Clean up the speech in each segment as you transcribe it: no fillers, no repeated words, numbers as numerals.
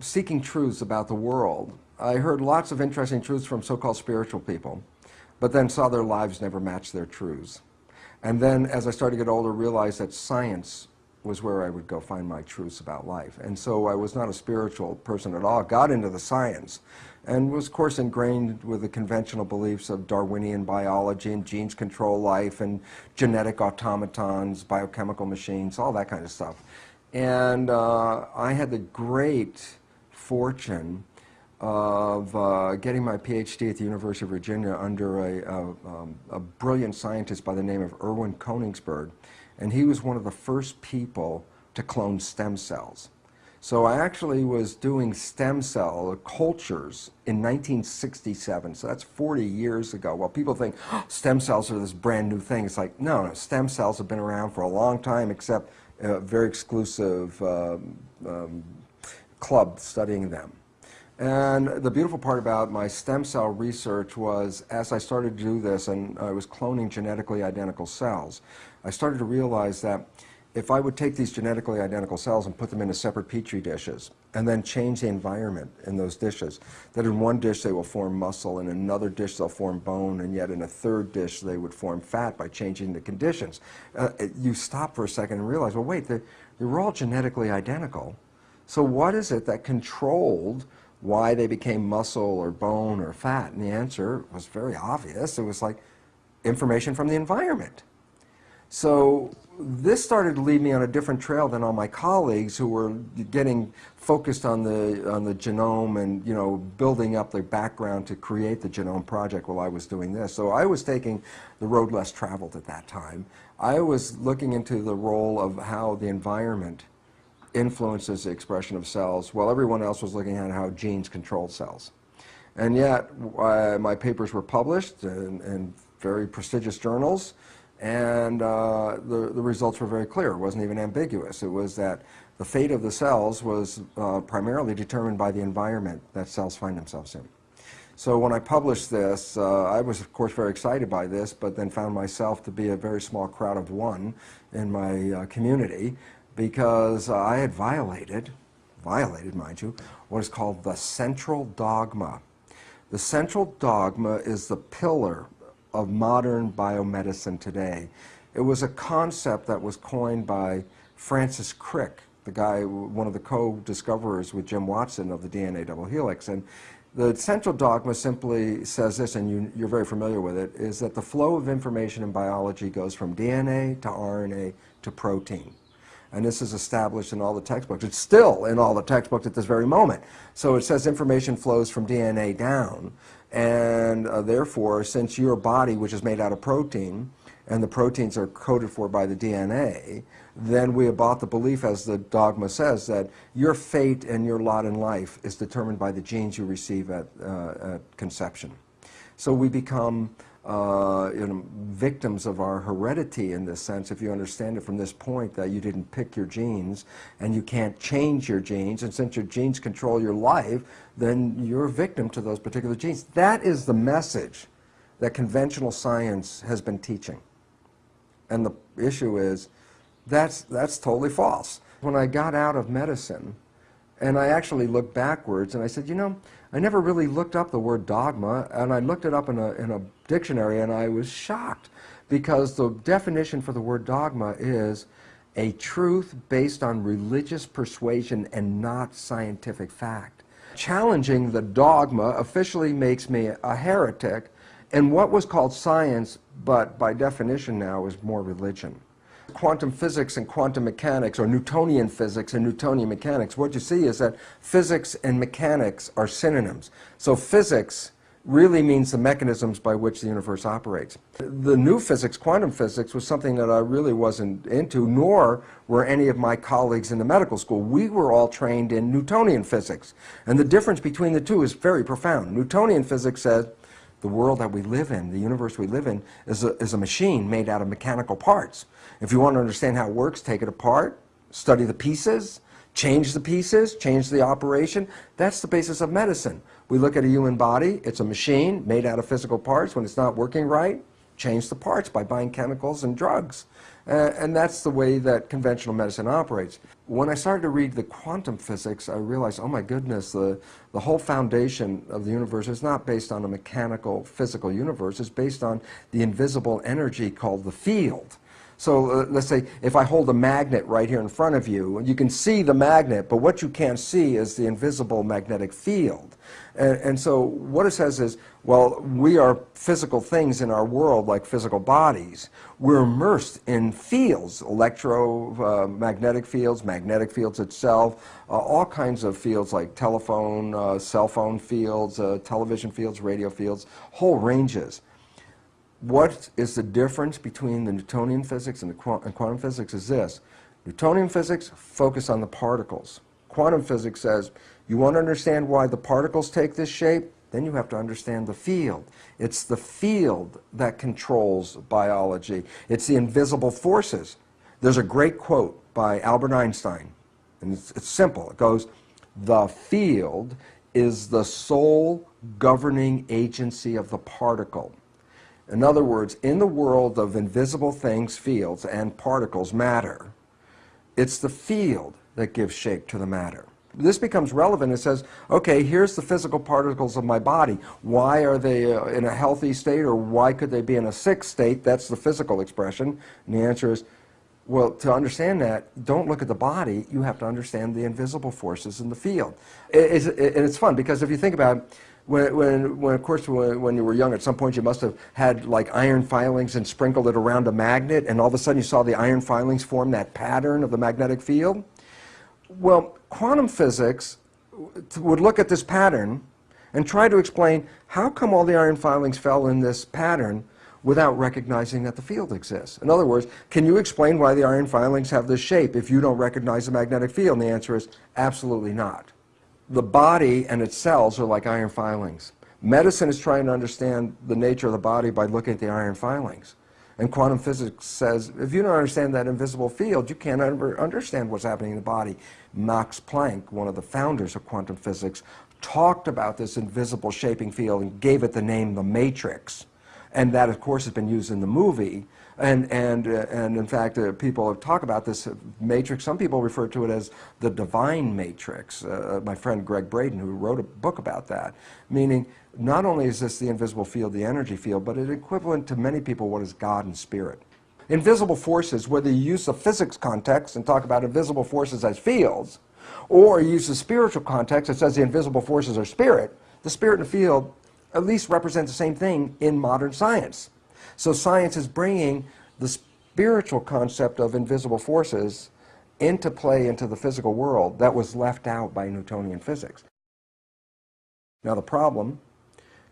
seeking truths about the world, I heard lots of interesting truths from so-called spiritual people, but then saw their lives never match their truths. And then, as I started to get older, realized that science was where I would go find my truths about life. And so I was not a spiritual person at all, got into the science, and was, of course, ingrained with the conventional beliefs of Darwinian biology and genes control life and genetic automatons, biochemical machines, all that kind of stuff. And I had the great fortune of getting my PhD at the University of Virginia under a brilliant scientist by the name of Erwin Koenigsberg. And he was one of the first people to clone stem cells. So I actually was doing stem cell cultures in 1967, so that's 40 years ago. Well, people think, oh, stem cells are this brand new thing. It's like, no, stem cells have been around for a long time, except a very exclusive club studying them. And the beautiful part about my stem cell research was, as I started to do this and I was cloning genetically identical cells, I started to realize that if I would take these genetically identical cells and put them into separate petri dishes and then change the environment in those dishes, that in one dish they will form muscle, in another dish they'll form bone, and yet in a third dish they would form fat by changing the conditions. You stop for a second and realize, well, wait, they're all genetically identical. So what is it that controlled why they became muscle or bone or fat? And the answer was very obvious. It was like information from the environment. So this started to lead me on a different trail than all my colleagues who were getting focused on the genome and, you know, building up the background to create the Genome Project while I was doing this. So I was taking the road less traveled at that time. I was looking into the role of how the environment influences the expression of cells, while everyone else was looking at how genes control cells. And yet, my papers were published in very prestigious journals, and the results were very clear. It wasn't even ambiguous. It was that the fate of the cells was primarily determined by the environment that cells find themselves in. So when I published this, I was, of course, very excited by this, but then found myself to be a very small crowd of one in my community, because I had violated, mind you, what is called the central dogma. The central dogma is the pillar of modern biomedicine today. It was a concept that was coined by Francis Crick, the guy, one of the co-discoverers with Jim Watson of the DNA double helix. And the central dogma simply says this, and you're very familiar with it, is that the flow of information in biology goes from DNA to RNA to protein. And this is established in all the textbooks. It's still in all the textbooks at this very moment. So it says information flows from DNA down, and therefore, since your body, which is made out of protein, and the proteins are coded for by the DNA, then we have bought the belief, as the dogma says, that your fate and your lot in life is determined by the genes you receive at conception. So we become victims of our heredity in this sense, if you understand it from this point, that you didn't pick your genes and you can't change your genes, and since your genes control your life, then you're a victim to those particular genes. That is the message that conventional science has been teaching. And the issue is, that's totally false. When I got out of medicine, and I actually looked backwards, and I said, you know, I never really looked up the word dogma, and I looked it up in a dictionary, and I was shocked, because the definition for the word dogma is a truth based on religious persuasion and not scientific fact. Challenging the dogma officially makes me a heretic in what was called science, but by definition now is more religion. Quantum physics and quantum mechanics, or Newtonian physics and Newtonian mechanics, what you see is that physics and mechanics are synonyms. So physics really means the mechanisms by which the universe operates. The new physics, quantum physics, was something that I really wasn't into, nor were any of my colleagues in the medical school. We were all trained in Newtonian physics. And the difference between the two is very profound. Newtonian physics said the world that we live in, the universe we live in, is a machine made out of mechanical parts. If you want to understand how it works, take it apart, study the pieces, change the operation. That's the basis of medicine. We look at a human body, it's a machine made out of physical parts. When it's not working right, change the parts by buying chemicals and drugs. And that's the way that conventional medicine operates. When I started to read the quantum physics, I realized, oh my goodness, the whole foundation of the universe is not based on a mechanical, physical universe. It's based on the invisible energy called the field. So let's say if I hold a magnet right here in front of you, you can see the magnet, but what you can't see is the invisible magnetic field. And so what it says is, well, we are physical things in our world like physical bodies. We're immersed in fields, electromagnetic fields, magnetic fields itself, all kinds of fields like telephone, cell phone fields, television fields, radio fields, whole ranges. What is the difference between the Newtonian physics and quantum physics is this. Newtonian physics focus on the particles. Quantum physics says, you want to understand why the particles take this shape? Then you have to understand the field. It's the field that controls biology. It's the invisible forces. There's a great quote by Albert Einstein, and it's simple. It goes, the field is the sole governing agency of the particle. In other words, in the world of invisible things, fields, and particles, matter, it's the field that gives shape to the matter. This becomes relevant. It says, okay, here's the physical particles of my body. Why are they in a healthy state, or why could they be in a sick state? That's the physical expression. And the answer is, well, to understand that, don't look at the body. You have to understand the invisible forces in the field. And it's fun, because if you think about it, when you were young, at some point you must have had like iron filings and sprinkled it around a magnet, and all of a sudden you saw the iron filings form that pattern of the magnetic field. Well, quantum physics would look at this pattern and try to explain how come all the iron filings fell in this pattern without recognizing that the field exists. In other words, can you explain why the iron filings have this shape if you don't recognize the magnetic field? And the answer is absolutely not. The body and its cells are like iron filings. Medicine is trying to understand the nature of the body by looking at the iron filings. And quantum physics says, if you don't understand that invisible field, you can't ever understand what's happening in the body. Max Planck, one of the founders of quantum physics, talked about this invisible shaping field and gave it the name the matrix. And that, of course, has been used in the movie. And in fact, people talk about this matrix. Some people refer to it as the divine matrix. My friend Greg Braden, who wrote a book about that, meaning not only is this the invisible field, the energy field, but it's equivalent to many people what is God and spirit. Invisible forces, whether you use the physics context and talk about invisible forces as fields, or you use the spiritual context that says the invisible forces are spirit, the spirit and the field at least represent the same thing in modern science. So science is bringing the spiritual concept of invisible forces into play into the physical world that was left out by Newtonian physics. Now the problem,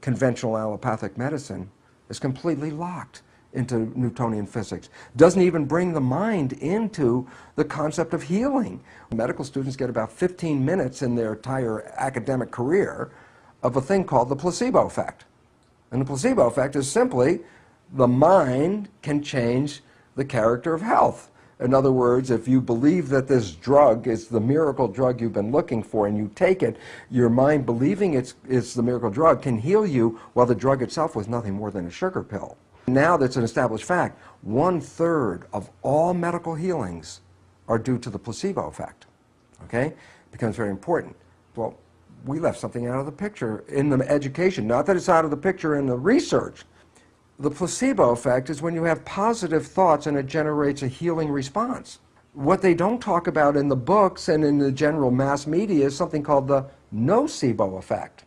conventional allopathic medicine is completely locked into Newtonian physics. Doesn't even bring the mind into the concept of healing. Medical students get about 15 minutes in their entire academic career of a thing called the placebo effect. And the placebo effect is simply the mind can change the character of health. In other words, if you believe that this drug is the miracle drug you've been looking for and you take it, your mind believing it's the miracle drug can heal you, while the drug itself was nothing more than a sugar pill. Now that's an established fact. 1/3 of all medical healings are due to the placebo effect. Okay? It becomes very important. Well, we left something out of the picture in the education. Not that it's out of the picture in the research. The placebo effect is when you have positive thoughts and it generates a healing response. What they don't talk about in the books and in the general mass media is something called the nocebo effect.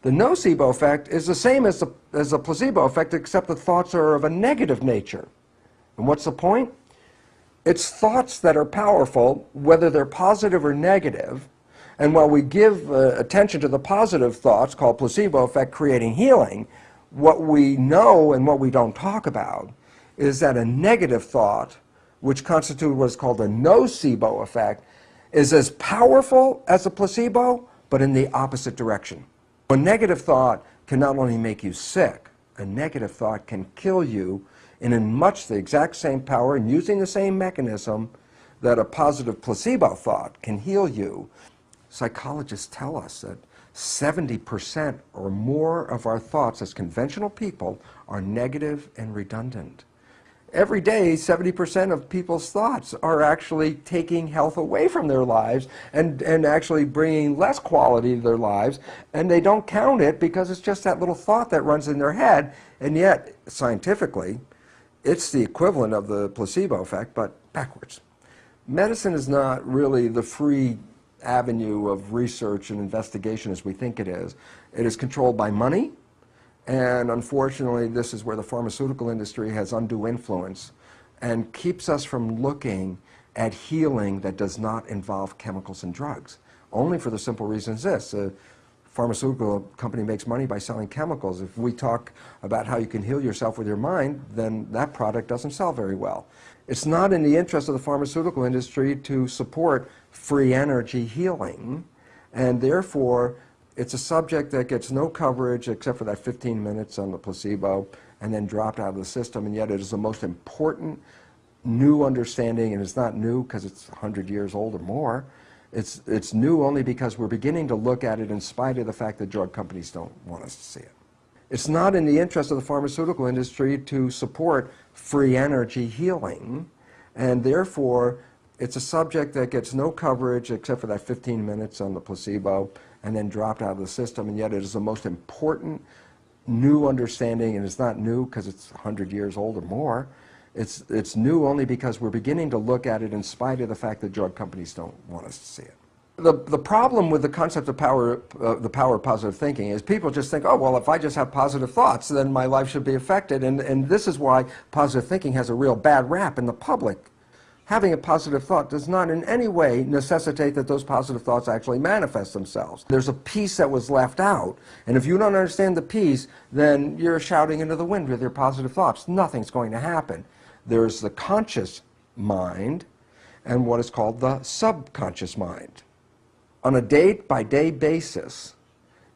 The nocebo effect is the same as the placebo effect, except the thoughts are of a negative nature. And what's the point? It's thoughts that are powerful, whether they're positive or negative. And while we give attention to the positive thoughts, called placebo effect, creating healing, what we know and what we don't talk about is that a negative thought, which constitutes what's called a nocebo effect, is as powerful as a placebo, but in the opposite direction. A negative thought can not only make you sick, a negative thought can kill you in much the exact same power and using the same mechanism that a positive placebo thought can heal you. Psychologists tell us that 70% or more of our thoughts as conventional people are negative and redundant. Every day, 70% of people's thoughts are actually taking health away from their lives and actually bringing less quality to their lives, and they don't count it because it's just that little thought that runs in their head, and yet, scientifically, it's the equivalent of the placebo effect, but backwards. Medicine is not really the free avenue of research and investigation as we think it is. It is controlled by money, and unfortunately this is where the pharmaceutical industry has undue influence and keeps us from looking at healing that does not involve chemicals and drugs. Only for the simple reason this: a pharmaceutical company makes money by selling chemicals. If we talk about how you can heal yourself with your mind, then that product doesn't sell very well. It's not in the interest of the pharmaceutical industry to support free energy healing, and therefore it's a subject that gets no coverage except for that 15 minutes on the placebo and then dropped out of the system, and yet it is the most important new understanding, and it's not new because it's 100 years old or more. It's new only because we're beginning to look at it in spite of the fact that drug companies don't want us to see it. It's not in the interest of the pharmaceutical industry to support free energy healing, and therefore it's a subject that gets no coverage except for that 15 minutes on the placebo and then dropped out of the system, and yet it is the most important new understanding, and it's not new because it's 100 years old or more. It's new only because we're beginning to look at it in spite of the fact that drug companies don't want us to see it. The problem with the concept of the power of positive thinking is people just think, oh, well, if I just have positive thoughts, then my life should be affected, and this is why positive thinking has a real bad rap in the public. Having a positive thought does not in any way necessitate that those positive thoughts actually manifest themselves. There's a piece that was left out, and if you don't understand the piece, then you're shouting into the wind with your positive thoughts. Nothing's going to happen. There's the conscious mind and what is called the subconscious mind. On a day-by-day basis,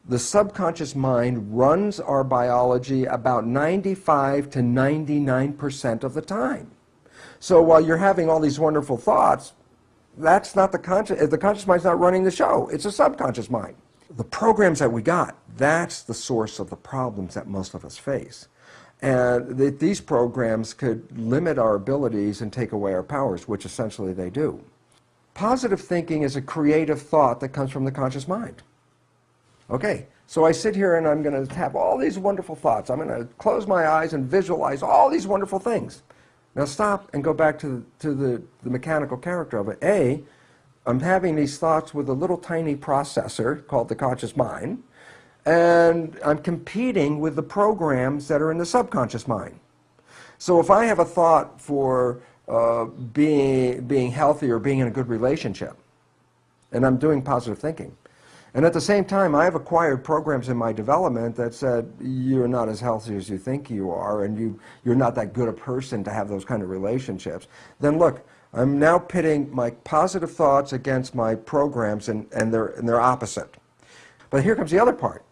the subconscious mind runs our biology about 95 to 99% of the time. So while you're having all these wonderful thoughts, that's not the conscious mind's not running the show. It's a subconscious mind. The programs that we got, that's the source of the problems that most of us face. And these programs could limit our abilities and take away our powers, which essentially they do. Positive thinking is a creative thought that comes from the conscious mind. Okay, so I sit here and I'm going to have all these wonderful thoughts. I'm going to close my eyes and visualize all these wonderful things. Now stop and go back to the mechanical character of it. A, I'm having these thoughts with a little tiny processor called the conscious mind, and I'm competing with the programs that are in the subconscious mind. So if I have a thought for being healthy or being in a good relationship, and I'm doing positive thinking, and at the same time I have acquired programs in my development that said you're not as healthy as you think you are, and you're not that good a person to have those kind of relationships, then look, I'm now pitting my positive thoughts against my programs, and they're opposite. But here comes the other part.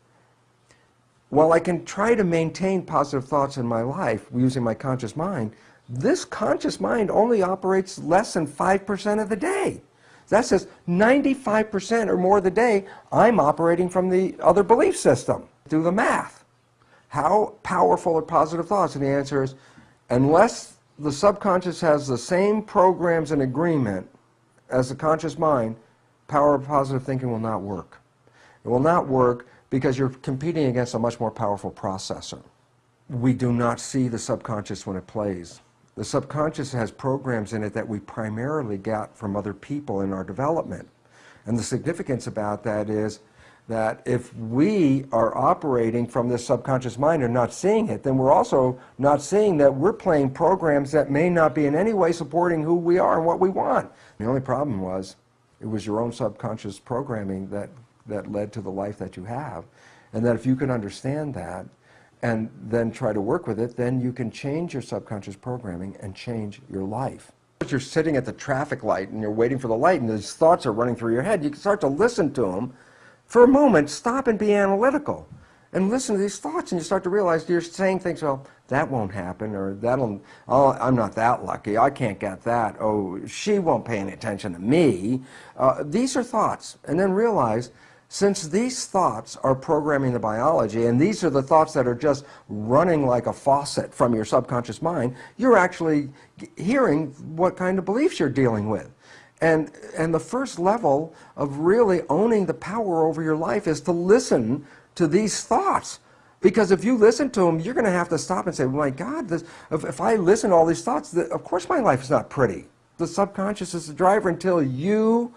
While I can try to maintain positive thoughts in my life using my conscious mind, this conscious mind only operates less than 5% of the day. That says 95% or more of the day, I'm operating from the other belief system. Do the math. How powerful are positive thoughts? And the answer is, unless the subconscious has the same programs and agreement as the conscious mind, power of positive thinking will not work. It will not work because you're competing against a much more powerful processor. We do not see the subconscious when it plays. The subconscious has programs in it that we primarily got from other people in our development. And the significance about that is that if we are operating from this subconscious mind and not seeing it, then we're also not seeing that we're playing programs that may not be in any way supporting who we are and what we want. The only problem was, it was your own subconscious programming that led to the life that you have. And that if you can understand that, and then try to work with it, then you can change your subconscious programming and change your life. If you're sitting at the traffic light and you're waiting for the light and these thoughts are running through your head, you can start to listen to them. For a moment, stop and be analytical and listen to these thoughts, and you start to realize you're saying things, well, that won't happen, or oh, I'm not that lucky, I can't get that, oh, she won't pay any attention to me. These are thoughts, and then realize Since these thoughts are programming the biology, and these are the thoughts that are just running like a faucet from your subconscious mind, you're actually hearing what kind of beliefs you're dealing with. And the first level of really owning the power over your life is to listen to these thoughts. Because if you listen to them, you're going to have to stop and say, my God, if I listen to all these thoughts, of course my life is not pretty. The subconscious is the driver until you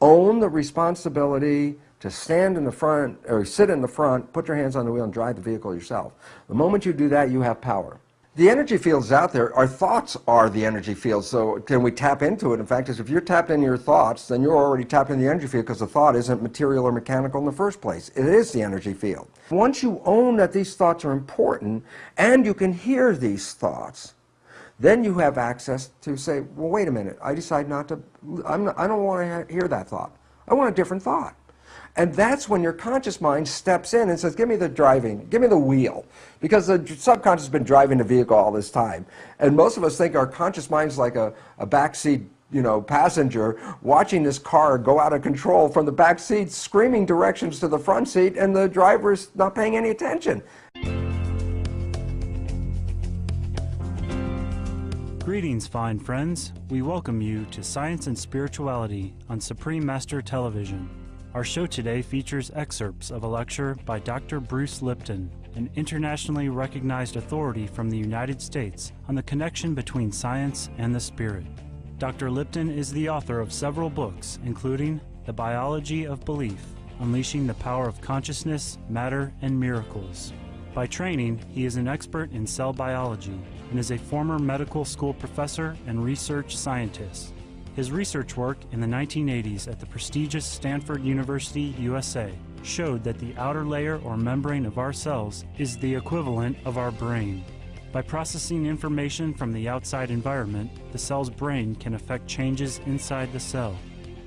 own the responsibility to stand in the front, or sit in the front, put your hands on the wheel and drive the vehicle yourself. The moment you do that, you have power. The energy fields out there, our thoughts are the energy fields, so can we tap into it? In fact, if you're tapped into your thoughts, then you're already tapped into the energy field because the thought isn't material or mechanical in the first place. It is the energy field. Once you own that these thoughts are important and you can hear these thoughts, then you have access to say, well, wait a minute, I decide not to, I don't want to hear that thought. I want a different thought. And that's when your conscious mind steps in and says, give me the driving, give me the wheel. Because the subconscious has been driving the vehicle all this time. And most of us think our conscious mind's like a backseat, passenger watching this car go out of control from the back seat, screaming directions to the front seat, and the driver's not paying any attention. Greetings, fine friends. We welcome you to Science and Spirituality on Supreme Master Television. Our show today features excerpts of a lecture by Dr. Bruce Lipton, an internationally recognized authority from the United States on the connection between science and the spirit. Dr. Lipton is the author of several books, including The Biology of Belief, Unleashing the Power of Consciousness, Matter, and Miracles. By training, he is an expert in cell biology and is a former medical school professor and research scientist. His research work in the 1980s at the prestigious Stanford University, USA, showed that the outer layer or membrane of our cells is the equivalent of our brain. By processing information from the outside environment, the cell's brain can affect changes inside the cell.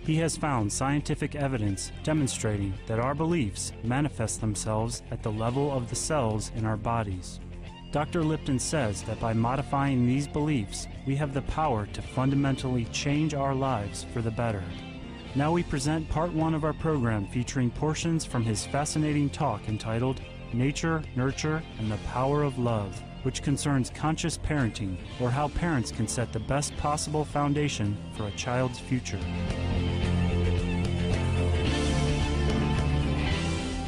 He has found scientific evidence demonstrating that our beliefs manifest themselves at the level of the cells in our bodies. Dr. Lipton says that by modifying these beliefs, we have the power to fundamentally change our lives for the better. Now we present part one of our program featuring portions from his fascinating talk entitled Nature, Nurture, and the Power of Love, which concerns conscious parenting, or how parents can set the best possible foundation for a child's future.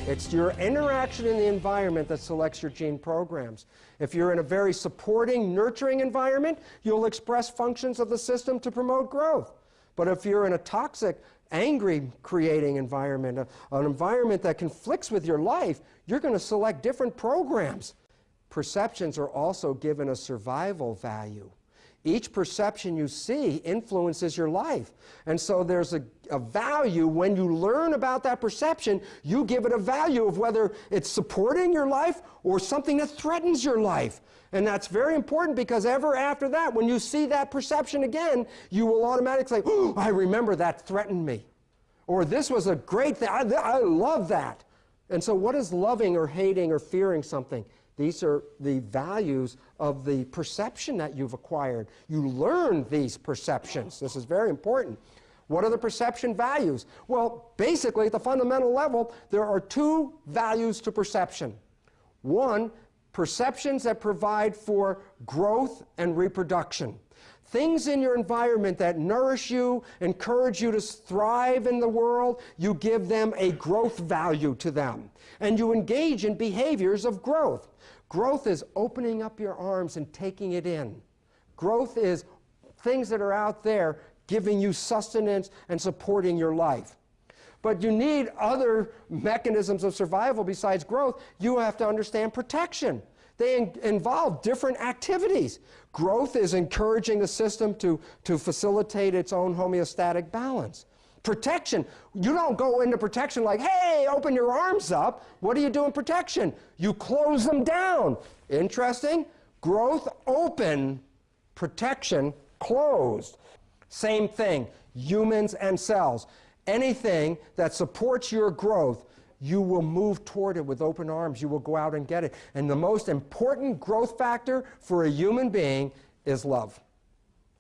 It's your interaction in the environment that selects your gene programs. If you're in a very supporting, nurturing environment, you'll express functions of the system to promote growth. But if you're in a toxic, angry creating environment, an environment that conflicts with your life, you're going to select different programs. Perceptions are also given a survival value. Each perception you see influences your life. And so there's a value when you learn about that perception, you give it a value of whether it's supporting your life or something that threatens your life. And that's very important because ever after that, when you see that perception again, you will automatically say, oh, I remember that threatened me. Or this was a great thing, I love that. And so what is loving or hating or fearing something? These are the values of the perception that you've acquired. You learn these perceptions. This is very important. What are the perception values? Well, basically, at the fundamental level, there are two values to perception. One, perceptions that provide for growth and reproduction. Things in your environment that nourish you, encourage you to thrive in the world, you give them a growth value to them. And you engage in behaviors of growth. Growth is opening up your arms and taking it in. Growth is things that are out there giving you sustenance and supporting your life. But you need other mechanisms of survival besides growth. You have to understand protection. They involve different activities. Growth is encouraging the system to facilitate its own homeostatic balance. Protection, you don't go into protection like, hey, open your arms up. What do you do in protection? You close them down. Interesting. Growth, open. Protection, closed. Same thing, humans and cells. Anything that supports your growth, you will move toward it with open arms. You will go out and get it. And the most important growth factor for a human being is love.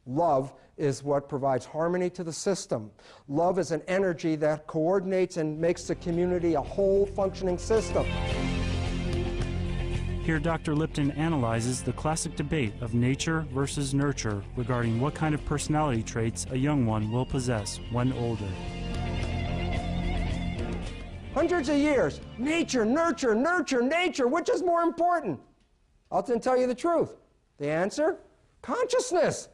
Love is what provides harmony to the system. Love is an energy that coordinates and makes the community a whole functioning system. Here, Dr. Lipton analyzes the classic debate of nature versus nurture regarding what kind of personality traits a young one will possess when older. Hundreds of years, nature, nurture, nurture, nature, which is more important? I'll tell you the truth. The answer? Consciousness.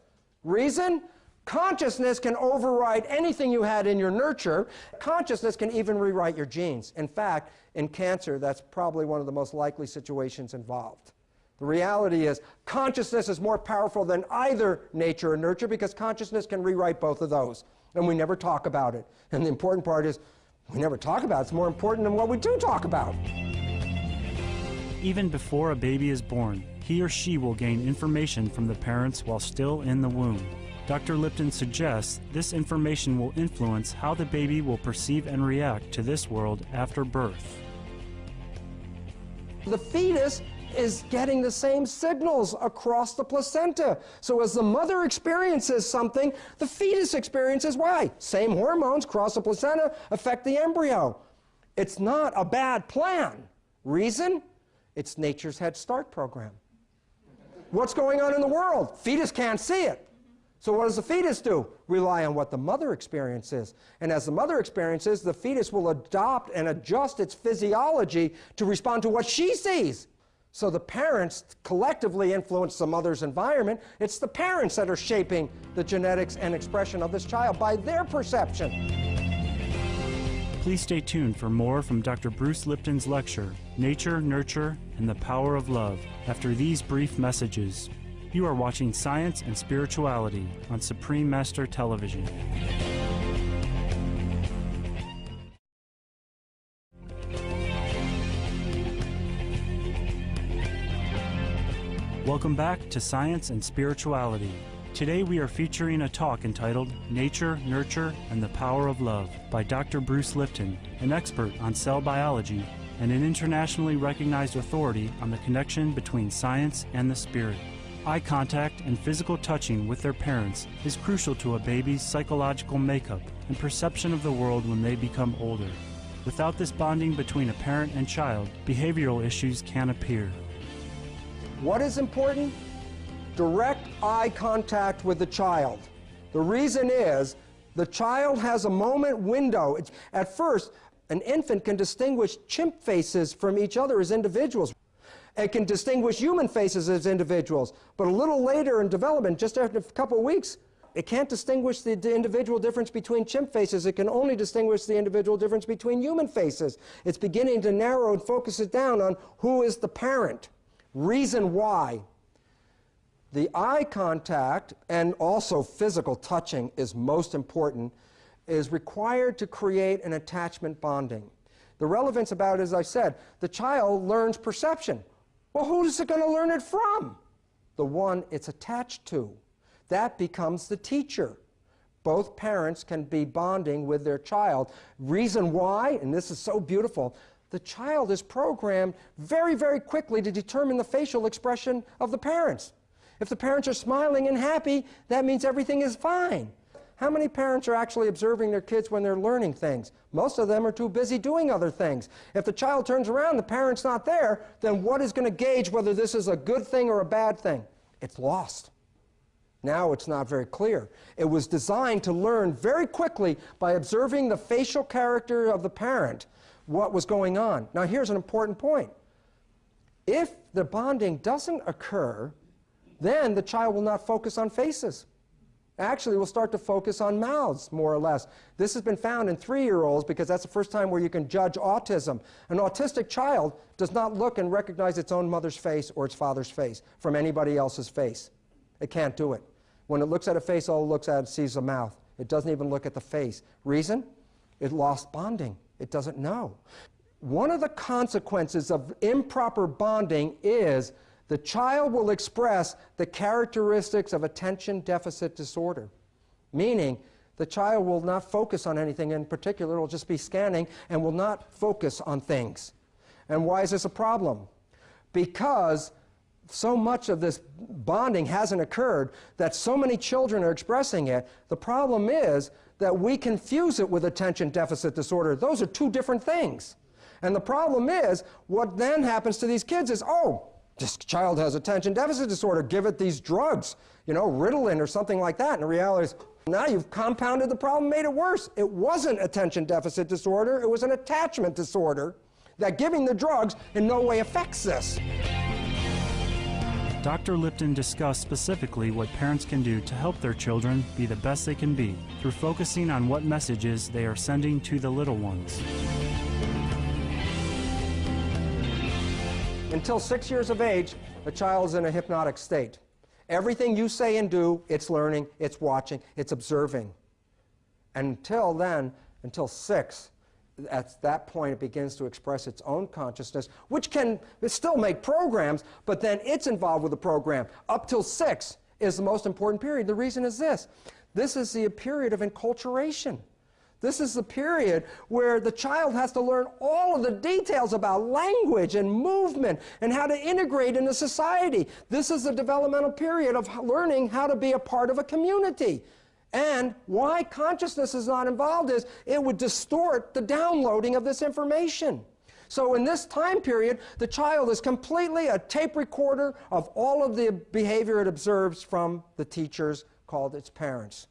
Reason? Consciousness can override anything you had in your nurture. Consciousness can even rewrite your genes. In fact, in cancer, that's probably one of the most likely situations involved. The reality is, consciousness is more powerful than either nature or nurture because consciousness can rewrite both of those. And we never talk about it. And the important part is, we never talk about it. It's more important than what we do talk about. Even before a baby is born, he or she will gain information from the parents while still in the womb. Dr. Lipton suggests this information will influence how the baby will perceive and react to this world after birth. The fetus is getting the same signals across the placenta. So as the mother experiences something, the fetus experiences why? Same hormones cross the placenta affect the embryo. It's not a bad plan. Reason? It's nature's Head Start program. What's going on in the world? Fetus can't see it. So what does the fetus do? Rely on what the mother experiences. And as the mother experiences, the fetus will adopt and adjust its physiology to respond to what she sees. So the parents collectively influence the mother's environment. It's the parents that are shaping the genetics and expression of this child by their perception. Please stay tuned for more from Dr. Bruce Lipton's lecture, Nature, Nurture, and the Power of Love, after these brief messages. You are watching Science and Spirituality on Supreme Master Television. Welcome back to Science and Spirituality. Today we are featuring a talk entitled Nature, Nurture, and the Power of Love by Dr. Bruce Lipton, an expert on cell biology and an internationally recognized authority on the connection between science and the spirit. Eye contact and physical touching with their parents is crucial to a baby's psychological makeup and perception of the world when they become older. Without this bonding between a parent and child, behavioral issues can appear. What is important? Direct eye contact with the child. The reason is the child has a moment window. At first, an infant can distinguish chimp faces from each other as individuals. It can distinguish human faces as individuals. But a little later in development, just after a couple of weeks, it can't distinguish the individual difference between chimp faces. It can only distinguish the individual difference between human faces. It's beginning to narrow and focus it down on who is the parent. Reason why. The eye contact and also physical touching is most important, is required to create an attachment bonding. The relevance about it, as I said, the child learns perception. Well, who is it going to learn it from? The one it's attached to. That becomes the teacher. Both parents can be bonding with their child. Reason why, and this is so beautiful, the child is programmed very, very quickly to determine the facial expression of the parents. If the parents are smiling and happy, that means everything is fine. How many parents are actually observing their kids when they're learning things? Most of them are too busy doing other things. If the child turns around and the parent's not there, then what is going to gauge whether this is a good thing or a bad thing? It's lost. Now it's not very clear. It was designed to learn very quickly by observing the facial character of the parent what was going on. Now here's an important point. If the bonding doesn't occur, then the child will not focus on faces. Actually, will start to focus on mouths, more or less. This has been found in 3-year-olds because that's the first time where you can judge autism. An autistic child does not look and recognize its own mother's face or its father's face from anybody else's face. It can't do it. When it looks at a face, all it looks at is sees a mouth. It doesn't even look at the face. Reason? It lost bonding. It doesn't know. One of the consequences of improper bonding is the child will express the characteristics of attention deficit disorder, meaning the child will not focus on anything in particular. It will just be scanning and will not focus on things. And why is this a problem? Because so much of this bonding hasn't occurred that so many children are expressing it. The problem is that we confuse it with attention deficit disorder. Those are two different things. And the problem is, what then happens to these kids is, oh, this child has attention deficit disorder, give it these drugs, you know, Ritalin or something like that. And the reality is, now you've compounded the problem, made it worse. It wasn't attention deficit disorder, it was an attachment disorder that giving the drugs in no way affects this. Dr. Lipton discussed specifically what parents can do to help their children be the best they can be through focusing on what messages they are sending to the little ones. Until 6 years of age, a child is in a hypnotic state. Everything you say and do, it's learning, it's watching, it's observing. Until then, until 6, at that point it begins to express its own consciousness, which can still make programs, but then it's involved with the program. Up till 6 is the most important period. The reason is this. This is the period of enculturation. This is the period where the child has to learn all of the details about language and movement and how to integrate into society. This is the developmental period of learning how to be a part of a community. And why consciousness is not involved is it would distort the downloading of this information. So in this time period, the child is completely a tape recorder of all of the behavior it observes from the teachers called its parents.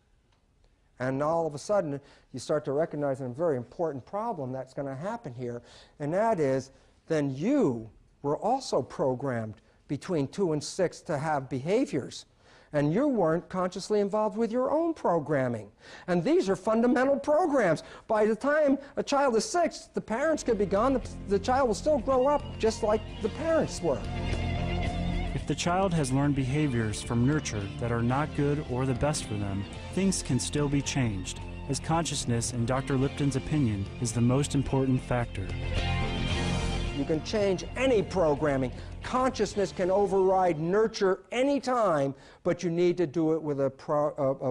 And all of a sudden, you start to recognize a very important problem that's going to happen here, and that is, then you were also programmed between 2 and 6 to have behaviors, and you weren't consciously involved with your own programming. And these are fundamental programs. By the time a child is 6, the parents could be gone, the child will still grow up just like the parents were. If the child has learned behaviors from nurture that are not good or the best for them, things can still be changed, as consciousness, in Dr. Lipton's opinion, is the most important factor. You can change any programming. Consciousness can override nurture any time, but you need to do it with a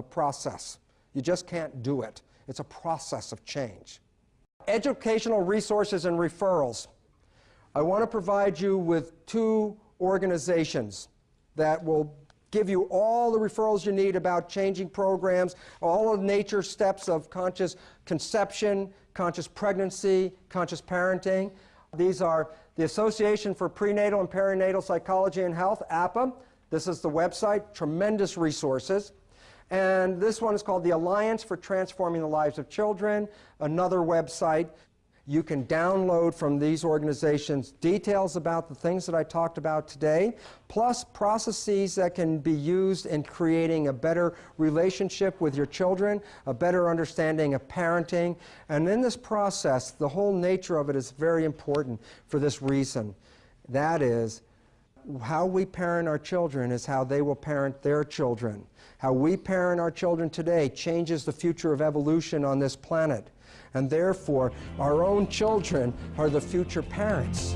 process. You just can't do it. It's a process of change. Educational resources and referrals. I want to provide you with 2 organizations that will give you all the referrals you need about changing programs, all of the nature steps of conscious conception, conscious pregnancy, conscious parenting. These are the Association for Prenatal and Perinatal Psychology and Health, APA. This is the website, tremendous resources. And this one is called the Alliance for Transforming the Lives of Children, another website. You can download from these organizations details about the things that I talked about today, plus processes that can be used in creating a better relationship with your children, a better understanding of parenting. And in this process, the whole nature of it is very important for this reason. That is, how we parent our children is how they will parent their children. How we parent our children today changes the future of evolution on this planet. And therefore, our own children are the future parents.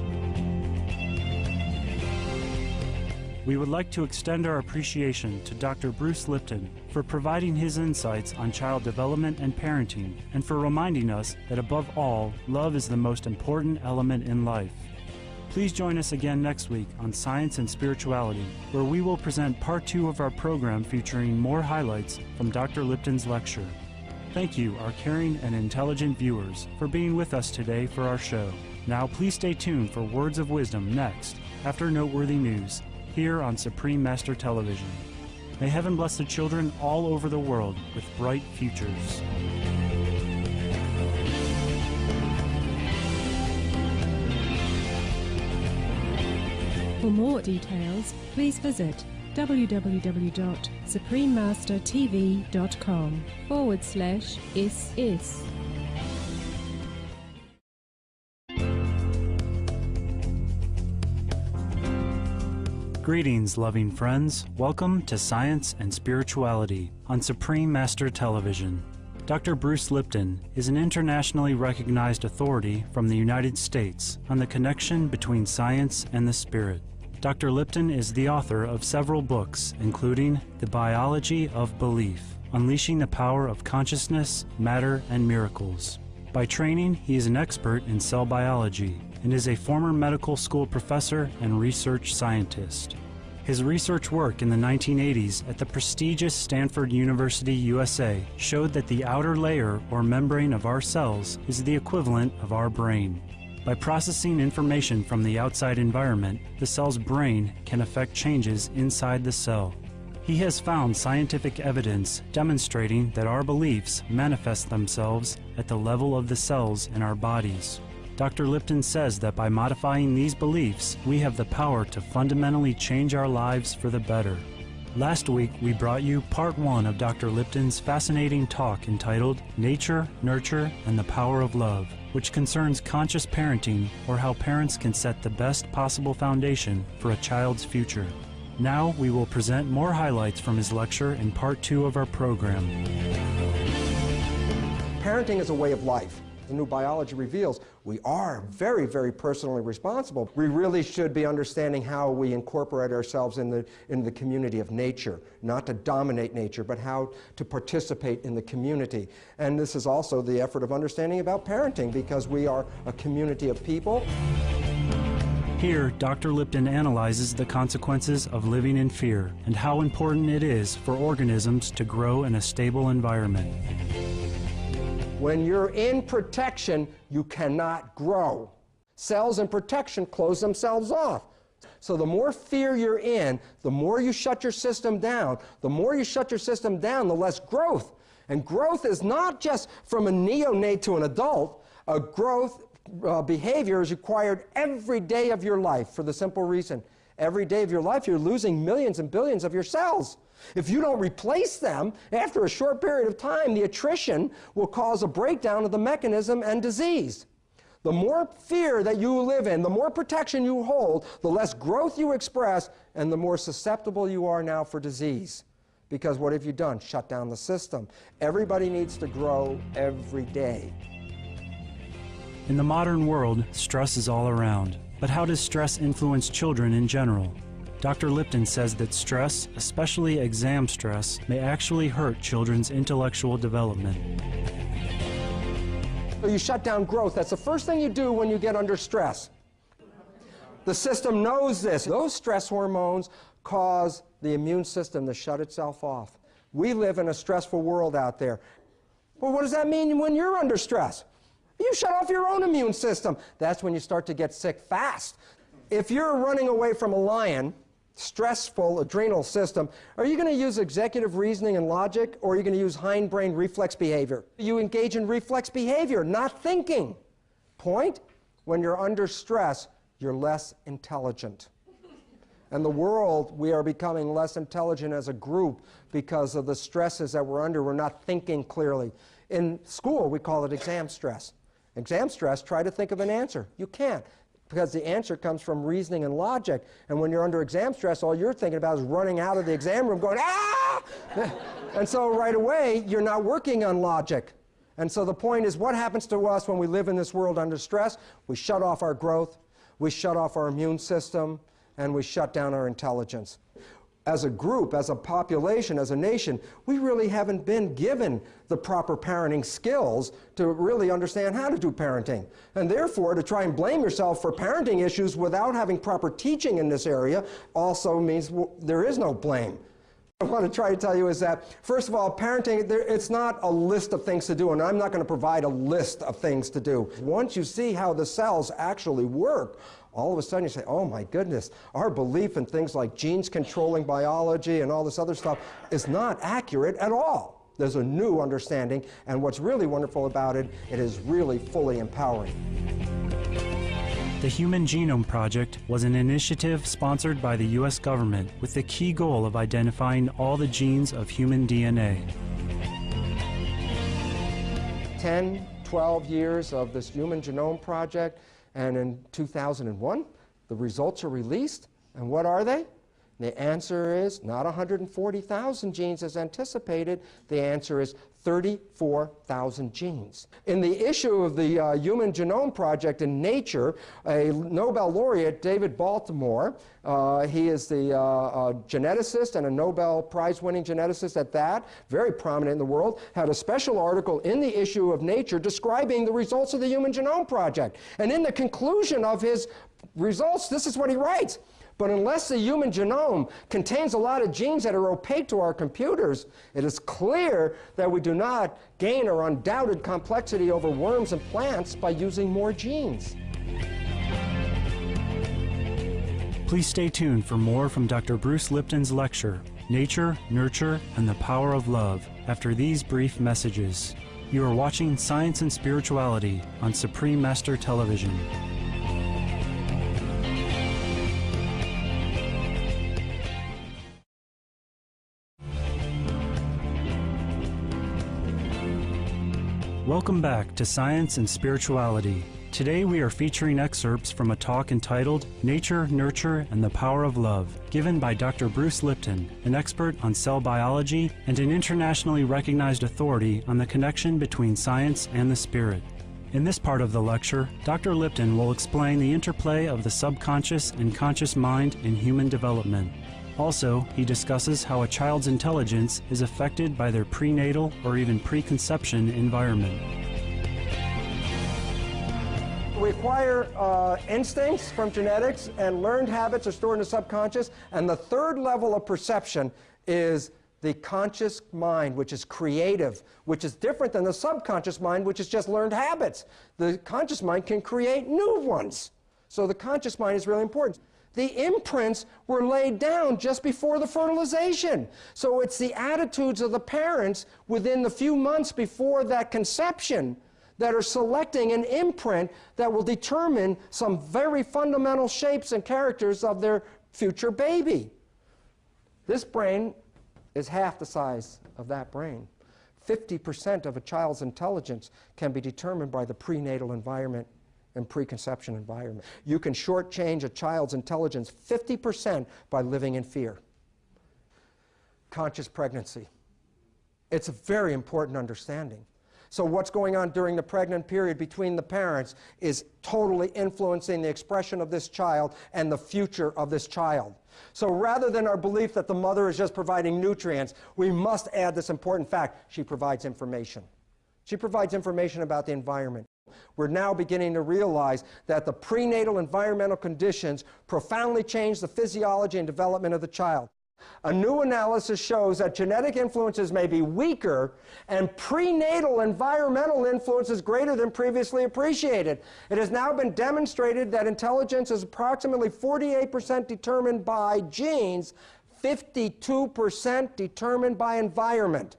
We would like to extend our appreciation to Dr. Bruce Lipton for providing his insights on child development and parenting, and for reminding us that above all, love is the most important element in life. Please join us again next week on Science and Spirituality, where we will present part 2 of our program featuring more highlights from Dr. Lipton's lecture. Thank you, our caring and intelligent viewers, for being with us today for our show. Now please stay tuned for Words of Wisdom next, after noteworthy news, here on Supreme Master Television. May heaven bless the children all over the world with bright futures. For more details, please visit www.suprememastertv.com/SS. Greetings, loving friends. Welcome to Science and Spirituality on Supreme Master Television. Dr. Bruce Lipton is an internationally recognized authority from the United States on the connection between science and the spirit. Dr. Lipton is the author of several books, including The Biology of Belief, Unleashing the Power of Consciousness, Matter, and Miracles. By training, he is an expert in cell biology and is a former medical school professor and research scientist. His research work in the 1980s at the prestigious Stanford University, USA, showed that the outer layer or membrane of our cells is the equivalent of our brain. By processing information from the outside environment, the cell's brain can affect changes inside the cell. He has found scientific evidence demonstrating that our beliefs manifest themselves at the level of the cells in our bodies. Dr. Lipton says that by modifying these beliefs, we have the power to fundamentally change our lives for the better. Last week, we brought you part 1 of Dr. Lipton's fascinating talk entitled Nature, Nurture, and the Power of Love, which concerns conscious parenting, or how parents can set the best possible foundation for a child's future. Now we will present more highlights from his lecture in part 2 of our program. Parenting is a way of life. The new biology reveals we are very, very personally responsible. We really should be understanding how we incorporate ourselves in the community of nature, not to dominate nature, but how to participate in the community. And this is also the effort of understanding about parenting, because we are a community of people. Here, Dr. Lipton analyzes the consequences of living in fear and how important it is for organisms to grow in a stable environment. When you're in protection, you cannot grow. Cells in protection close themselves off. So the more fear you're in, the more you shut your system down. The more you shut your system down, the less growth. And growth is not just from a neonate to an adult. A growth behavior is required every day of your life, for the simple reason, every day of your life you're losing millions and billions of your cells. If you don't replace them, after a short period of time, the attrition will cause a breakdown of the mechanism and disease. The more fear that you live in, the more protection you hold, the less growth you express, and the more susceptible you are now for disease. Because what have you done? Shut down the system. Everybody needs to grow every day. In the modern world, stress is all around. But how does stress influence children in general? Dr. Lipton says that stress, especially exam stress, may actually hurt children's intellectual development. So you shut down growth. That's the first thing you do when you get under stress. The system knows this. Those stress hormones cause the immune system to shut itself off. We live in a stressful world out there. Well, what does that mean when you're under stress? You shut off your own immune system. That's when you start to get sick fast. If you're running away from a lion, stressful adrenal system, are you going to use executive reasoning and logic, or are you going to use hindbrain reflex behavior? You engage in reflex behavior, not thinking. Point? When you're under stress, you're less intelligent. And the world, we are becoming less intelligent as a group because of the stresses that we're under. We're not thinking clearly. In school, we call it exam stress. Exam stress, try to think of an answer. You can't, because the answer comes from reasoning and logic. And when you're under exam stress, all you're thinking about is running out of the exam room going, ah! And so right away, you're not working on logic. And so the point is, what happens to us when we live in this world under stress? We shut off our growth, we shut off our immune system, and we shut down our intelligence. As a group, as a population, as a nation, we really haven't been given the proper parenting skills to really understand how to do parenting. And therefore, to try and blame yourself for parenting issues without having proper teaching in this area also means there is no blame. What I want to try to tell you is that, first of all, parenting, it's not a list of things to do, and I'm not going to provide a list of things to do. Once you see how the cells actually work, all of a sudden you say, oh my goodness, our belief in things like genes controlling biology and all this other stuff is not accurate at all. There's a new understanding, and what's really wonderful about it, it is really fully empowering. The Human Genome Project was an initiative sponsored by the U.S. government with the key goal of identifying all the genes of human DNA. 10, 12 years of this Human Genome Project, and in 2001, the results are released, and what are they? The answer is not 140,000 genes as anticipated. The answer is 34,000 genes. In the issue of the Human Genome Project in Nature, a Nobel laureate, David Baltimore, he is the geneticist and a Nobel Prize-winning geneticist at that, very prominent in the world, had a special article in the issue of Nature describing the results of the Human Genome Project. And in the conclusion of his results, this is what he writes. But unless the human genome contains a lot of genes that are opaque to our computers, it is clear that we do not gain our undoubted complexity over worms and plants by using more genes. Please stay tuned for more from Dr. Bruce Lipton's lecture, Nature, Nurture, and the Power of Love, after these brief messages. You are watching Science and Spirituality on Supreme Master Television. Welcome back to Science and Spirituality. Today we are featuring excerpts from a talk entitled Nature, Nurture, and the Power of Love, given by Dr. Bruce Lipton, an expert on cell biology and an internationally recognized authority on the connection between science and the spirit. In this part of the lecture, Dr. Lipton will explain the interplay of the subconscious and conscious mind in human development. Also, he discusses how a child's intelligence is affected by their prenatal or even preconception environment. We acquire instincts from genetics, and learned habits are stored in the subconscious. And the third level of perception is the conscious mind, which is creative, which is different than the subconscious mind, which is just learned habits. The conscious mind can create new ones. So the conscious mind is really important. The imprints were laid down just before the fertilization. So it's the attitudes of the parents within the few months before that conception that are selecting an imprint that will determine some very fundamental shapes and characters of their future baby. This brain is half the size of that brain. 50% of a child's intelligence can be determined by the prenatal environment and preconception environment. You can shortchange a child's intelligence 50% by living in fear. Conscious pregnancy. It's a very important understanding. So what's going on during the pregnant period between the parents is totally influencing the expression of this child and the future of this child. So rather than our belief that the mother is just providing nutrients, we must add this important fact: she provides information. She provides information about the environment. We're now beginning to realize that the prenatal environmental conditions profoundly change the physiology and development of the child. A new analysis shows that genetic influences may be weaker and prenatal environmental influence is greater than previously appreciated. It has now been demonstrated that intelligence is approximately 48% determined by genes, 52% determined by environment.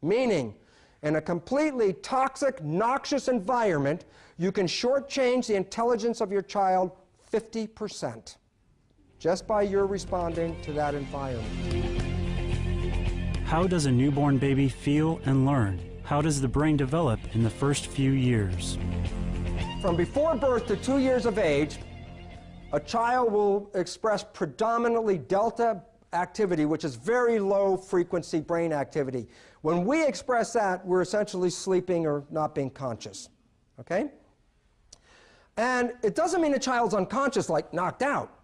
Meaning, in a completely toxic, noxious environment, you can shortchange the intelligence of your child 50%. Just by your responding to that environment. How does a newborn baby feel and learn? How does the brain develop in the first few years? From before birth to 2 years of age, a child will express predominantly delta activity, which is very low frequency brain activity. When we express that, we're essentially sleeping or not being conscious. Okay? And it doesn't mean the child's unconscious, like knocked out.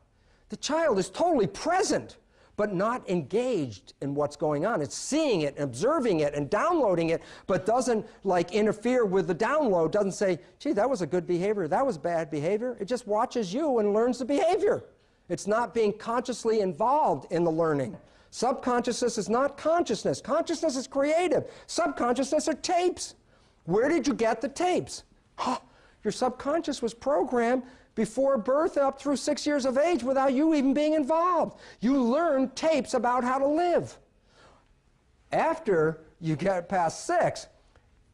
The child is totally present, but not engaged in what's going on. It's seeing it, observing it, and downloading it, but doesn't like interfere with the download, doesn't say, gee, that was a good behavior, that was bad behavior. It just watches you and learns the behavior. It's not being consciously involved in the learning. Subconsciousness is not consciousness. Consciousness is creative. Subconsciousness are tapes. Where did you get the tapes? Your subconscious was programmed before birth up through 6 years of age without you even being involved. You learned tapes about how to live. After you get past 6,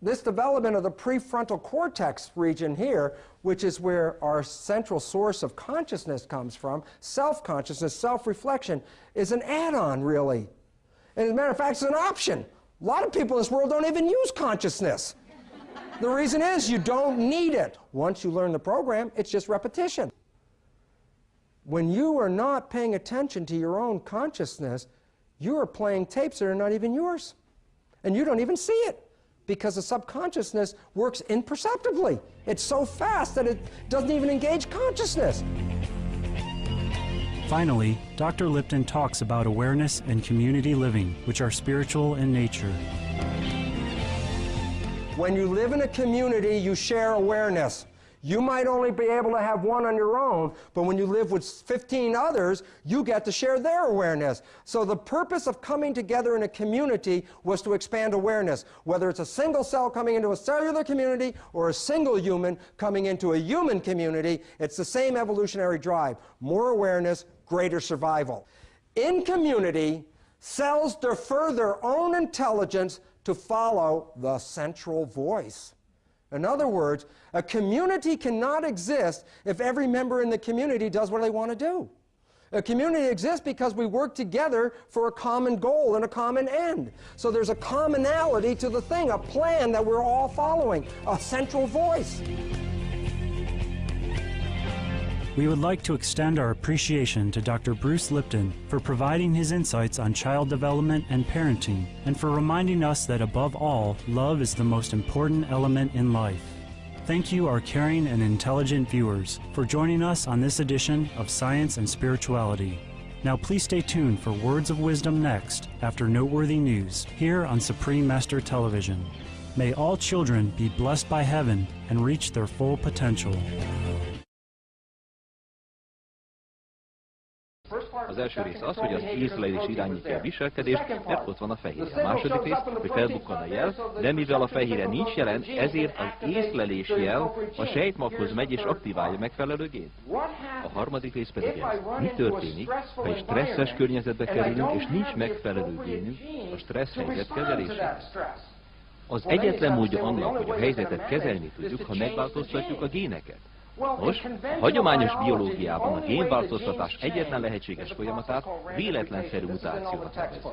this development of the prefrontal cortex region here, which is where our central source of consciousness comes from, self-consciousness, self-reflection, is an add-on, really. And as a matter of fact, it's an option. A lot of people in this world don't even use consciousness. The reason is you don't need it. Once you learn the program, it's just repetition. When you are not paying attention to your own consciousness, you are playing tapes that are not even yours. And you don't even see it, because the subconsciousness works imperceptibly. It's so fast that it doesn't even engage consciousness. Finally, Dr. Lipton talks about awareness and community living, which are spiritual in nature. When you live in a community, you share awareness. You might only be able to have one on your own, but when you live with 15 others, you get to share their awareness. So the purpose of coming together in a community was to expand awareness. Whether it's a single cell coming into a cellular community or a single human coming into a human community, it's the same evolutionary drive. More awareness, greater survival. In community, cells defer their own intelligence to follow the central voice. In other words, a community cannot exist if every member in the community does what they want to do. A community exists because we work together for a common goal and a common end. So there's a commonality to the thing, a plan that we're all following, a central voice. We would like to extend our appreciation to Dr. Bruce Lipton for providing his insights on child development and parenting, and for reminding us that above all, love is the most important element in life. Thank you, our caring and intelligent viewers, for joining us on this edition of Science and Spirituality. Now please stay tuned for Words of Wisdom next, after noteworthy news, here on Supreme Master Television. May all children be blessed by heaven and reach their full potential. Az első rész az, hogy az észlelés irányítja a viselkedést, mert ott van a fehérje. A második rész, hogy felbukkan a jel, de mivel a fehérje nincs jelen, ezért az észlelés jel a sejtmaghoz megy és aktiválja megfelelő gént. A harmadik rész pedig ez. Mi történik, ha egy stresszes környezetbe kerülünk, és nincs megfelelő génünk a stressz helyzet kezelésére? Az egyetlen módja annak, hogy a helyzetet kezelni tudjuk, ha megváltoztatjuk a géneket. Nos, a hagyományos biológiában a génváltoztatás egyetlen lehetséges folyamatát véletlenszerű mutációnak nevezzük.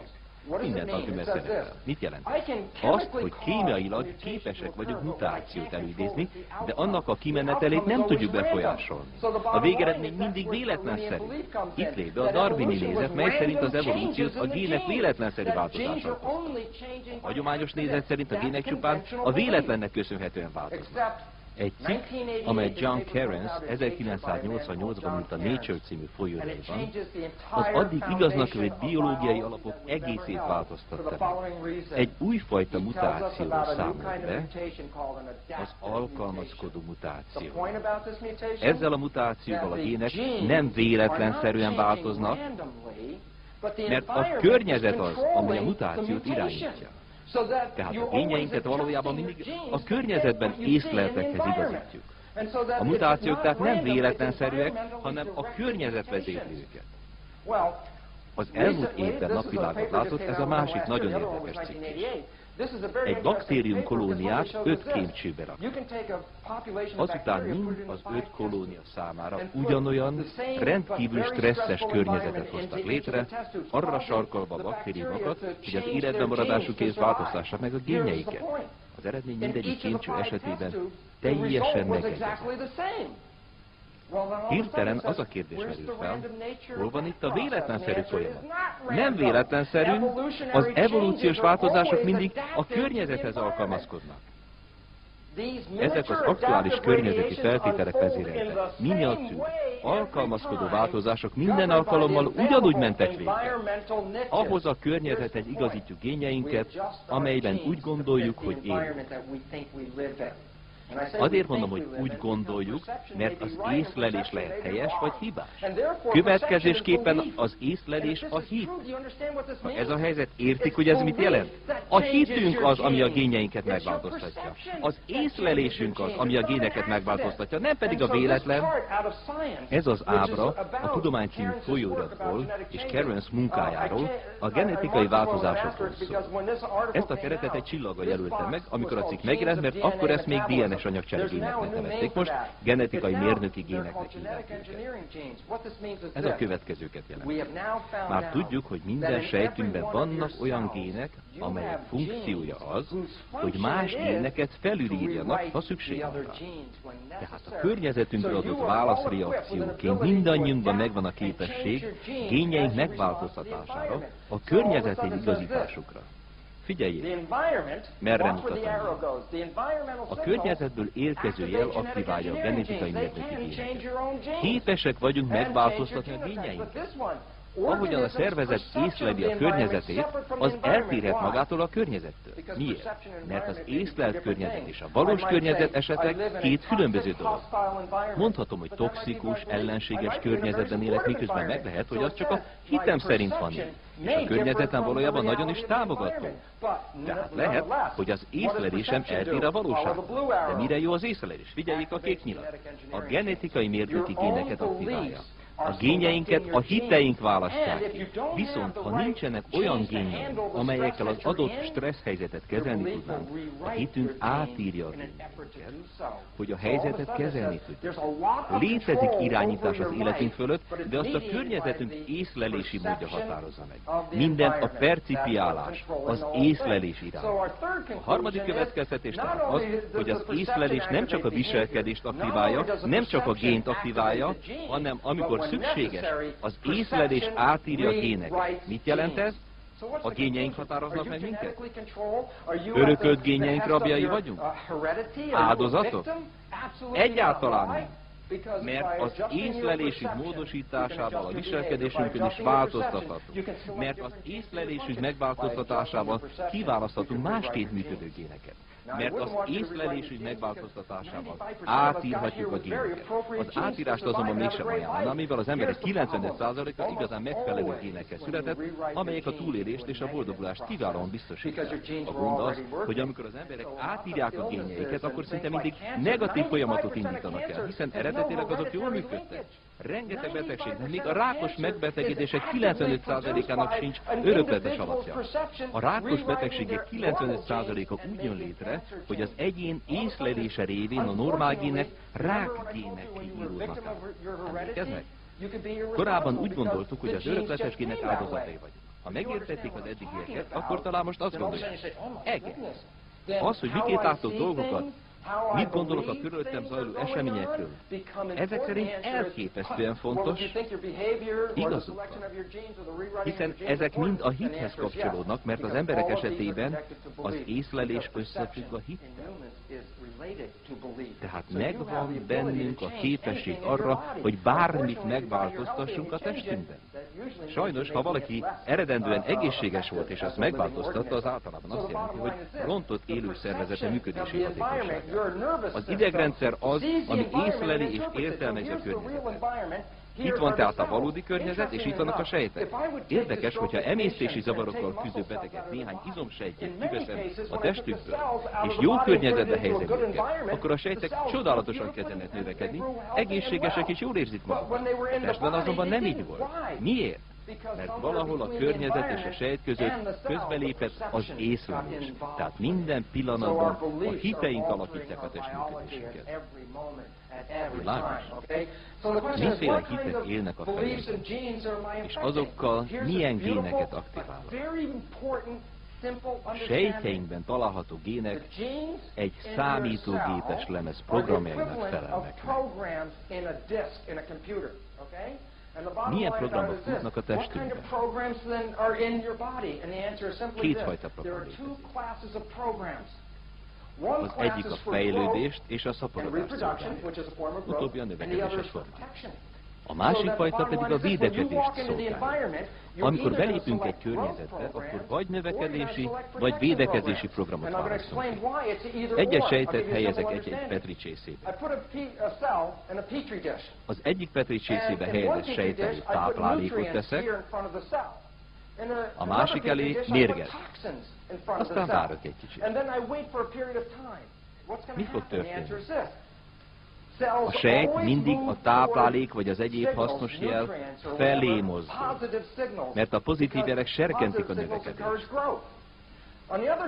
Mindent alkümmel szerepel. Mit jelent? Azt, hogy kémiailag képesek vagyunk mutációt előidézni, de annak a kimenetelét nem tudjuk befolyásolni. A végeredmény mindig véletlenszerű. Itt lép be a darwini nézet, mely szerint az evolúciót a gének véletlenszerű változása okozta. A hagyományos nézet szerint a gének csupán a véletlennek köszönhetően változnak. Egy cikk, amely John Cairns 1988-ban írt a Nature című folyóiratban, az addig igaznak vett biológiai alapok egészét változtatta. Egy újfajta mutációról számolt be, az alkalmazkodó mutáció. Ezzel a mutációval a gének nem véletlenszerűen változnak, mert a környezet az, amely a mutációt irányítja. Tehát a génjeinket valójában mindig a környezetben észleltekhez igazítjuk. A mutációk tehát nem véletlenszerűek, hanem a környezet vezérli őket. Az elmúlt évben napvilágot látott ez a másik nagyon érdekes cikk is. Egy baktérium kolóniát 5 kémcsőbe rak. Azután mind az 5 kolónia számára ugyanolyan rendkívül stresszes környezetet hoztak létre, arra sarkalva a baktériumokat, hogy az életben maradásukért változtassák meg a génjeiket. Az eredmény mindegyik kémcső esetében teljesen megegyezett. Hirtelen az a kérdés merül fel, hol van itt a véletlenszerű folyamat? Nem véletlenszerű, az evolúciós változások mindig a környezethez alkalmazkodnak. Ezek az aktuális környezeti feltételek vezérelve, miniatűr, alkalmazkodó változások minden alkalommal ugyanúgy mentek végre. Ahhoz a környezethez igazítjuk génjeinket, amelyben úgy gondoljuk, hogy élünk. Azért mondom, hogy úgy gondoljuk, mert az észlelés lehet helyes vagy hibás. Következésképpen az észlelés a hit. Ha ez a helyzet, értik, hogy ez mit jelent? A hitünk az, ami a génjeinket megváltoztatja. Az észlelésünk az, ami a géneket megváltoztatja, nem pedig a véletlen. Ez az ábra a Tudomány című folyóiratból és Cairns munkájáról, a genetikai változásokról szól. Ezt a keretet egy csillaggal jelöltem meg, amikor a cikk megjelent, mert akkor ezt még DNS anyagcsere géneknek nevezték, most genetikai mérnöki géneknek hívják őket. Ez a következőket jelent. Már tudjuk, hogy minden sejtünkben vannak olyan gének, amelyek funkciója az, hogy más géneket felülírjanak, ha szükség van rá. Tehát a környezetünkre adott válaszreakcióként mindannyiunkban megvan a képesség génjeink megváltoztatására, a környezeti igazításukra. Figyeljék, merre mutatom. A környezetből érkező jel aktiválja a genetikai mérnöki géneket. Képesek vagyunk megváltoztatni a génjeinket. ahogyan a szervezet észleli a környezetét, az eltérhet magától a környezettől. Miért? Mert az észlelt környezet és a valós környezet esetleg két különböző dolog. Mondhatom, hogy toxikus, ellenséges környezetben élek, miközben meg lehet, hogy az csak a hitem szerint van így. És a környezetem valójában nagyon is támogató. Tehát lehet, hogy az észlelésem eltér a valóságtól. De mire jó az észlelés? Figyeljék a kék nyilat. A genetikai mértéki géneket aktiválja. A génjeinket a hiteink választják ki. Viszont ha nincsenek olyan génjeink, amelyekkel az adott stressz helyzetet kezelni tudnánk, a hitünk átírja a génjeinket, hogy a helyzetet kezelni tudjuk. Létezik irányítás az életünk fölött, de azt a környezetünk észlelési módja határozza meg. Minden a percipiálás, az észlelés irány. A harmadik következtetés tehát az, hogy az észlelés nem csak a viselkedést aktiválja, nem csak a gént aktiválja, hanem amikor szükséges, az észlelés átírja a géneket. Mit jelent ez? A génjeink határoznak meg minket? Örökölt génjeink rabjai vagyunk? Áldozatok? Egyáltalán nem. Mert az észlelésünk módosításával a viselkedésünkön is változtathatunk. Mert az észlelésünk megváltoztatásával kiválaszthatunk másként működő géneket. Mert az észlelésünk megváltoztatásával átírhatjuk a géneket. Az átírást azonban mégsem ajánlana, mivel az emberek 95%-a igazán megfelelő génekkel született, amelyek a túlélést és a boldogulást kiválóan biztosítják. A gond az, hogy amikor az emberek átírják a génjeiket, akkor szinte mindig negatív folyamatot indítanak el, hiszen eredetileg azok jól működtek. Rengeteg betegségnek, még a rákos megbetegedések 95%-ának sincs örökletes alapja. A rákos betegségek 95%-a úgy jön létre, hogy az egyén észlelése révén a normál gének rákgének íródnak át. Emlékeznek? Korábban úgy gondoltuk, hogy az örökletes gének áldozatai vagyunk. Ha megértették az eddigieket, akkor talán most azt gondolják, egész. Az, hogy miként látok dolgokat, mit gondolok a körülöttem zajló eseményekről? Ezek szerint elképesztően fontos, igazuk van. Hiszen ezek mind a hithez kapcsolódnak, mert az emberek esetében az észlelés összefügg a hittel. Tehát megvan bennünk a képesség arra, hogy bármit megváltoztassunk a testünkben. Sajnos, ha valaki eredendően egészséges volt, és azt megváltoztatta, az általában azt jelenti, hogy rontott élőszervezete működési hatékonyságát. Az idegrendszer az, ami észleli és értelmezi a környezetet. Itt van tehát a valódi környezet, és itt vannak a sejtek. Érdekes, hogyha emésztési zavarokkal küzdő beteget néhány izomsejtjet kiveszem a testükből, és jó környezetbe helyezem őket, akkor a sejtek csodálatosan kezdenek növekedni, egészségesek és jól érzik magukat. A testben azonban nem így volt. Miért? Mert valahol a környezet és a sejt között közbelépett az észlelés. Tehát minden pillanatban a hiteink alakítják a testműködésünket. Világos? Miféle hitek élnek a fejünkben, és azokkal milyen géneket aktiválnak? A sejtjeinkben található gének egy számítógépes lemez programjainak felelnek meg. Milyen programok futnak a testünkben? Kétfajta program létezik. Az egyik a fejlődést és a szaporodást szolgálja. Utóbbi a növekedéses forma. A másik fajta pedig a védekezést szolgálja. Amikor belépünk egy környezetbe, akkor vagy növekedési, vagy védekezési programot választunk ki. Egyes sejtet helyezek egy petri csészébe. Az egyik petri csészébe helyezett sejt elé táplálékot teszek, a másik elé mérget. Aztán várok egy kicsit. Mi fog történni? A sejt mindig a táplálék vagy az egyéb hasznos jel felé mozdul, mert a pozitív jelek serkentik a növekedést.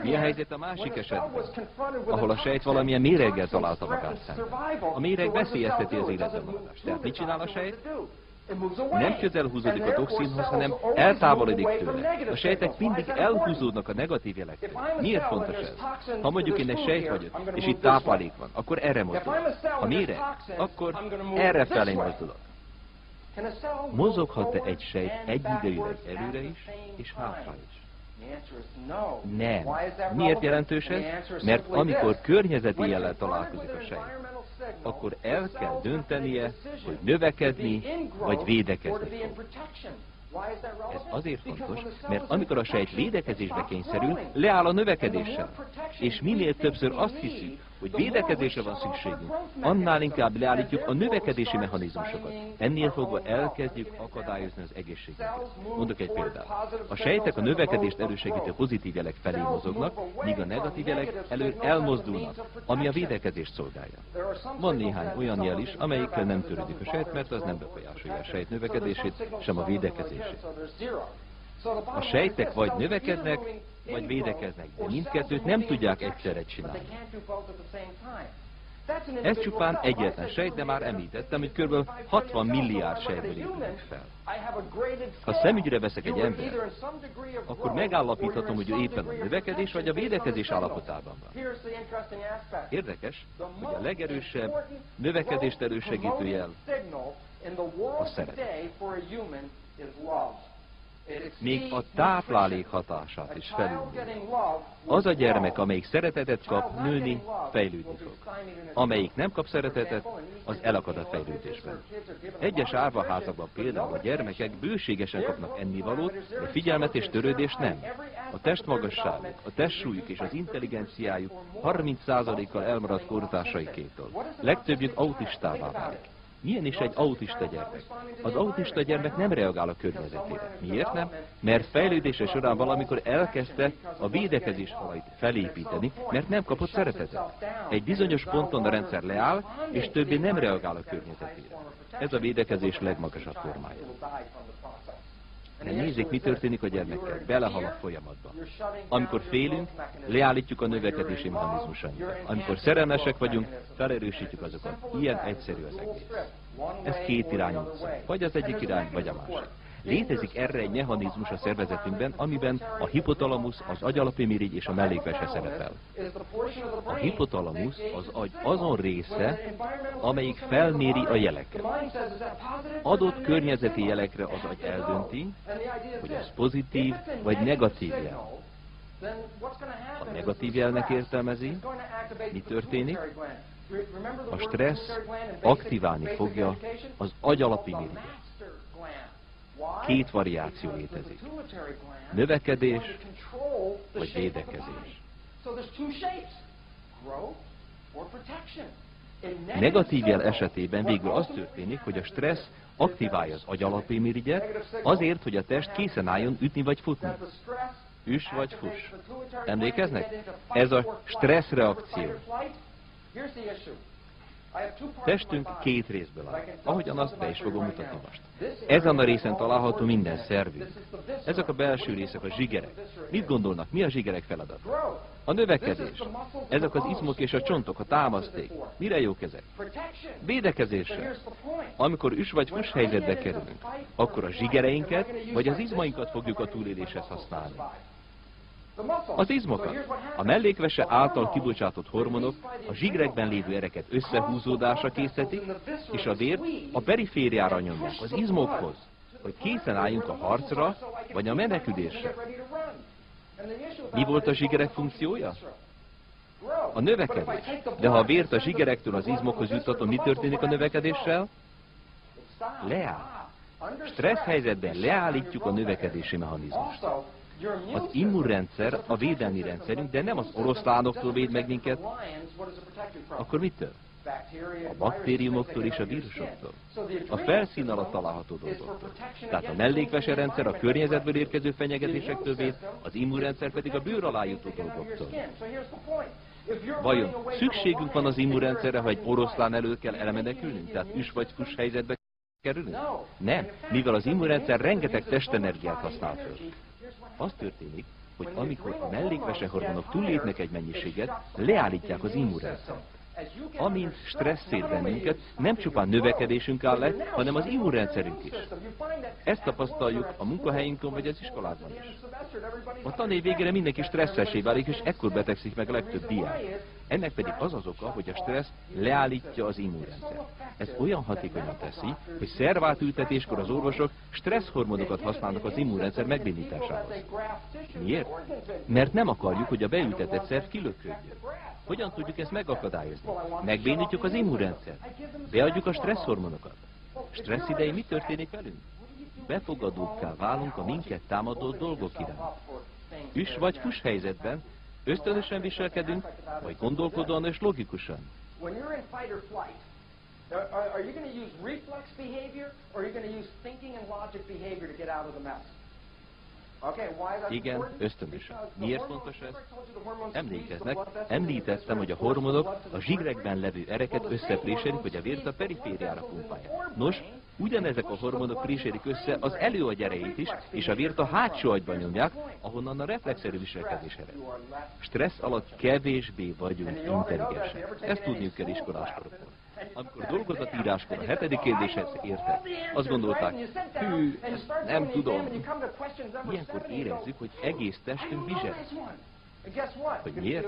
Mi a helyzet a másik esetben, ahol a sejt valamilyen méreggel találta magát szemben? A méreg veszélyezteti az életben maradást. Tehát mit csinál a sejt? Nem közel húzódik a toxinhoz, hanem eltávolodik tőle. A sejtek mindig elhúzódnak a negatív jelektől. Miért fontos ez? Ha mondjuk én egy sejt vagyok, és itt táplálék van, akkor erre mozdulok. Ha méreg, akkor erre felé mozdulok. Mozoghat-e egy sejt egyidejűleg előre is, és hátra is? Nem. Miért jelentős ez? Mert amikor környezeti jellel találkozik a sejt, akkor el kell döntenie, hogy növekedni vagy védekezni fog. Ez azért fontos, mert amikor a sejt védekezésbe kényszerül, leáll a növekedéssel. És minél többször azt hiszük, hogy védekezésre van szükségünk, annál inkább leállítjuk a növekedési mechanizmusokat. Ennél fogva elkezdjük akadályozni az egészségünket. Mondok egy példát. A sejtek a növekedést elősegítő pozitív jelek felé mozognak, míg a negatív jelek elől elmozdulnak, ami a védekezést szolgálja. Van néhány olyan jel is, amelyikkel nem törődik a sejt, mert az nem befolyásolja a sejt növekedését, sem a védekezését. A sejtek vagy növekednek, vagy védekeznek, de mindkettőt nem tudják egyszerre csinálni. Ez csupán egyetlen sejt, de már említettem, hogy kb. 60 milliárd sejtből épülünk fel. Ha szemügyre veszek egy embert, akkor megállapíthatom, hogy ő éppen a növekedés vagy a védekezés állapotában van. Érdekes, hogy a legerősebb növekedést elősegítő jel a szerepe. Még a táplálék hatását is felülmúlja. Az a gyermek, amelyik szeretetet kap, nőni, fejlődni fog. Amelyik nem kap szeretetet, az elakad a fejlődésben. Egyes árvaházakban például a gyermekek bőségesen kapnak ennivalót, de figyelmet és törődést nem. A testmagasságuk, a testsúlyuk és az intelligenciájuk 30%-kal elmaradt kortársaikétől. Legtöbbjük autistává válik. Milyen is egy autista gyermek? Az autista gyermek nem reagál a környezetére. Miért nem? Mert fejlődése során valamikor elkezdte a védekezés falait felépíteni, mert nem kapott szeretetet. Egy bizonyos ponton a rendszer leáll, és többé nem reagál a környezetére. Ez a védekezés legmagasabb formája. De nézzék, mi történik a gyermekkel. Belehal a folyamatba. Amikor félünk, leállítjuk a növekedési mechanizmusainkat. Amikor szerelmesek vagyunk, felerősítjük azokat. Ilyen egyszerű az egész. Ez két irányú utca. Vagy az egyik irány, vagy a másik. Létezik erre egy mechanizmus a szervezetünkben, amiben a hipotalamusz, az agyalapimirigy és a mellékvese szerepel. A hipotalamusz az agy azon része, amelyik felméri a jeleket. Adott környezeti jelekre az agy eldönti, hogy ez pozitív vagy negatív jel. A negatív jelnek értelmezi, mi történik? A stressz aktiválni fogja az agyalapimirigyet. Két variáció létezik. Növekedés vagy védekezés. Negatív jel esetében végül az történik, hogy a stressz aktiválja az agyalapimirigyet azért, hogy a test készen álljon ütni vagy futni. Üss vagy fuss. Emlékeznek? Ez a stressz reakció. Testünk két részből áll, ahogyan azt be is fogom mutatni most. Ezen a részen található minden szervünk. Ezek a belső részek a zsigerek. Mit gondolnak? Mi a zsigerek feladata? A növekedés. Ezek az izmok és a csontok, a támaszték. Mire jók ezek? Védekezésre. Amikor üs vagy fuss helyzetbe kerülünk, akkor a zsigereinket vagy az izmainkat fogjuk a túléléshez használni. Az izmokat. A mellékvese által kibocsátott hormonok a zsigrekben lévő ereket összehúzódásra készítik, és a vért a perifériára nyomják, az izmokhoz, hogy készen álljunk a harcra, vagy a menekülésre. Mi volt a zsigerek funkciója? A növekedés. De ha a vért a zsigerektől az izmokhoz juttatom, mi történik a növekedéssel? Leáll. Stressz helyzetben leállítjuk a növekedési mechanizmust. Az immunrendszer a védelmi rendszerünk, de nem az oroszlánoktól véd meg minket. Akkor mitől? A baktériumoktól és a vírusoktól. A felszín alatt található dolgoktól. Tehát a mellékvese rendszer a környezetből érkező fenyegetésektől véd, az immunrendszer pedig a bőr alá jutó dolgoktól. Vajon szükségünk van az immunrendszerre, ha egy oroszlán elől kell elmenekülnünk? Tehát üs vagy fuss helyzetbe kerülünk? Nem, mivel az immunrendszer rengeteg testenergiát használ föl. Az történik, hogy amikor a mellékvese hormonok túllépnek egy mennyiséget, leállítják az immunrendszert. Amint stresszér bennünket, nem csupán növekedésünk áll le, hanem az immunrendszerünk is. Ezt tapasztaljuk a munkahelyünkön vagy az iskolában is. A tanév végére mindenki stresszessé válik, és ekkor betegszik meg a legtöbb diák. Ennek pedig az az oka, hogy a stressz leállítja az immunrendszert. Ez olyan hatékonyan teszi, hogy szervátültetéskor az orvosok stresszhormonokat használnak az immunrendszer megbénításához. Miért? Mert nem akarjuk, hogy a beültetett szerv kilöködjön. Hogyan tudjuk ezt megakadályozni? Megbénítjuk az immunrendszert. Beadjuk a stresszhormonokat. Stressz idején mi történik velünk? befogadókká válunk a minket támadó dolgok iránt. Üs vagy fuss helyzetben ösztönösen viselkedünk, vagy gondolkodóan és logikusan. Are you going to use reflex behavior, or are you going to use thinking and logic behavior to get out of the mess? Igen, ösztönösen. Miért fontos ez? Emlékeznek, említettem, hogy a hormonok a zsigrekben levő ereket összepréselik, hogy a vért a perifériára pumpálják. Nos, ugyanezek a hormonok préselik össze az előagy erejét is, és a vért a hátsó agyban nyomják, ahonnan a reflexzerű viselkedés ered. Stressz alatt kevésbé vagyunk intelligensek. Ezt tudniuk kell iskoláskorokkor. Amikor dolgozatíráskor a 7. kérdéshez értek, azt gondolták, hű, nem tudom. Ilyenkor érezzük, hogy egész testünk vizsel. Hogy miért?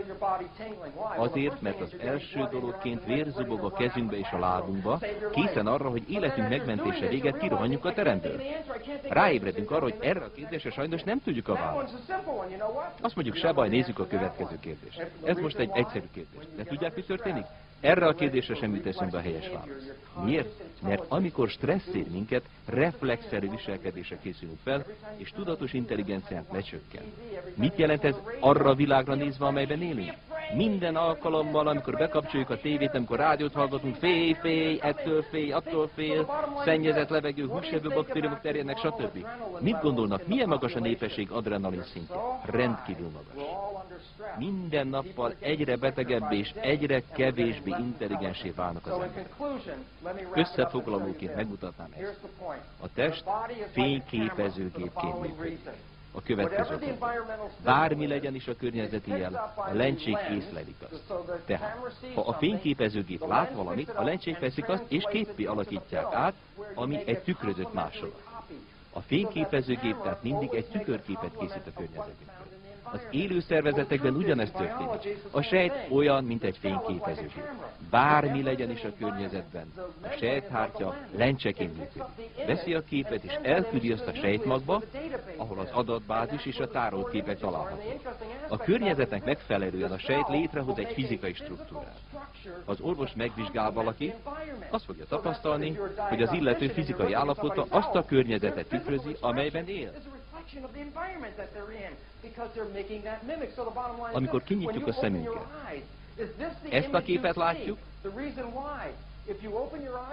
Azért, mert az első dologként vérzubog a kezünkbe és a lábunkba, készen arra, hogy életünk megmentése véget kirohanjuk a teremből. Ráébredünk arra, hogy erre a kérdésre sajnos nem tudjuk a választ. Azt mondjuk, se baj, nézzük a következő kérdést. Ez most egy egyszerű kérdés. De tudják, mi történik? Erre a kérdésre sem jut eszünkbe a helyes válasz. Miért? Mert amikor stressz ér minket, reflexzerű viselkedésre készülünk fel, és tudatos intelligenciánk lecsökken. Mit jelent ez arra a világra nézve, amelyben élünk? Minden alkalommal, amikor bekapcsoljuk a tévét, amikor rádiót hallgatunk, félj, ettől félj, attól fél, szennyezett levegő, húsevő baktériumok terjednek, stb. Mit gondolnak, milyen magas a népesség adrenalin szintje? Rendkívül magas. Minden nappal egyre betegebb és egyre kevésbé intelligensé válnak az emberek. Összefoglalóként megmutatnám ezt. A test fényképezőgépként működik. A következő pont. Bármi legyen is a környezeti jel, a lencsék észlelik azt. Tehát, ha a fényképezőgép lát valamit, a lencsék veszik azt, és képpé alakítják át, ami egy tükrözött másolat. A fényképezőgép tehát mindig egy tükörképet készít a környezetünkről. Az élő szervezetekben ugyanezt történik. A sejt olyan, mint egy fényképezőgép. Bármi legyen is a környezetben, a sejthártya lencseként működik. Veszi a képet és elküldi azt a sejtmagba, ahol az adatbázis és a tárolt képek találhatók. A környezetnek megfelelően a sejt létrehoz egy fizikai struktúrát. Ha az orvos megvizsgál valakit, azt fogja tapasztalni, hogy az illető fizikai állapota azt a környezetet tükrözi, amelyben él. Amikor kinyitjuk a szemünket, ezt a képet látjuk,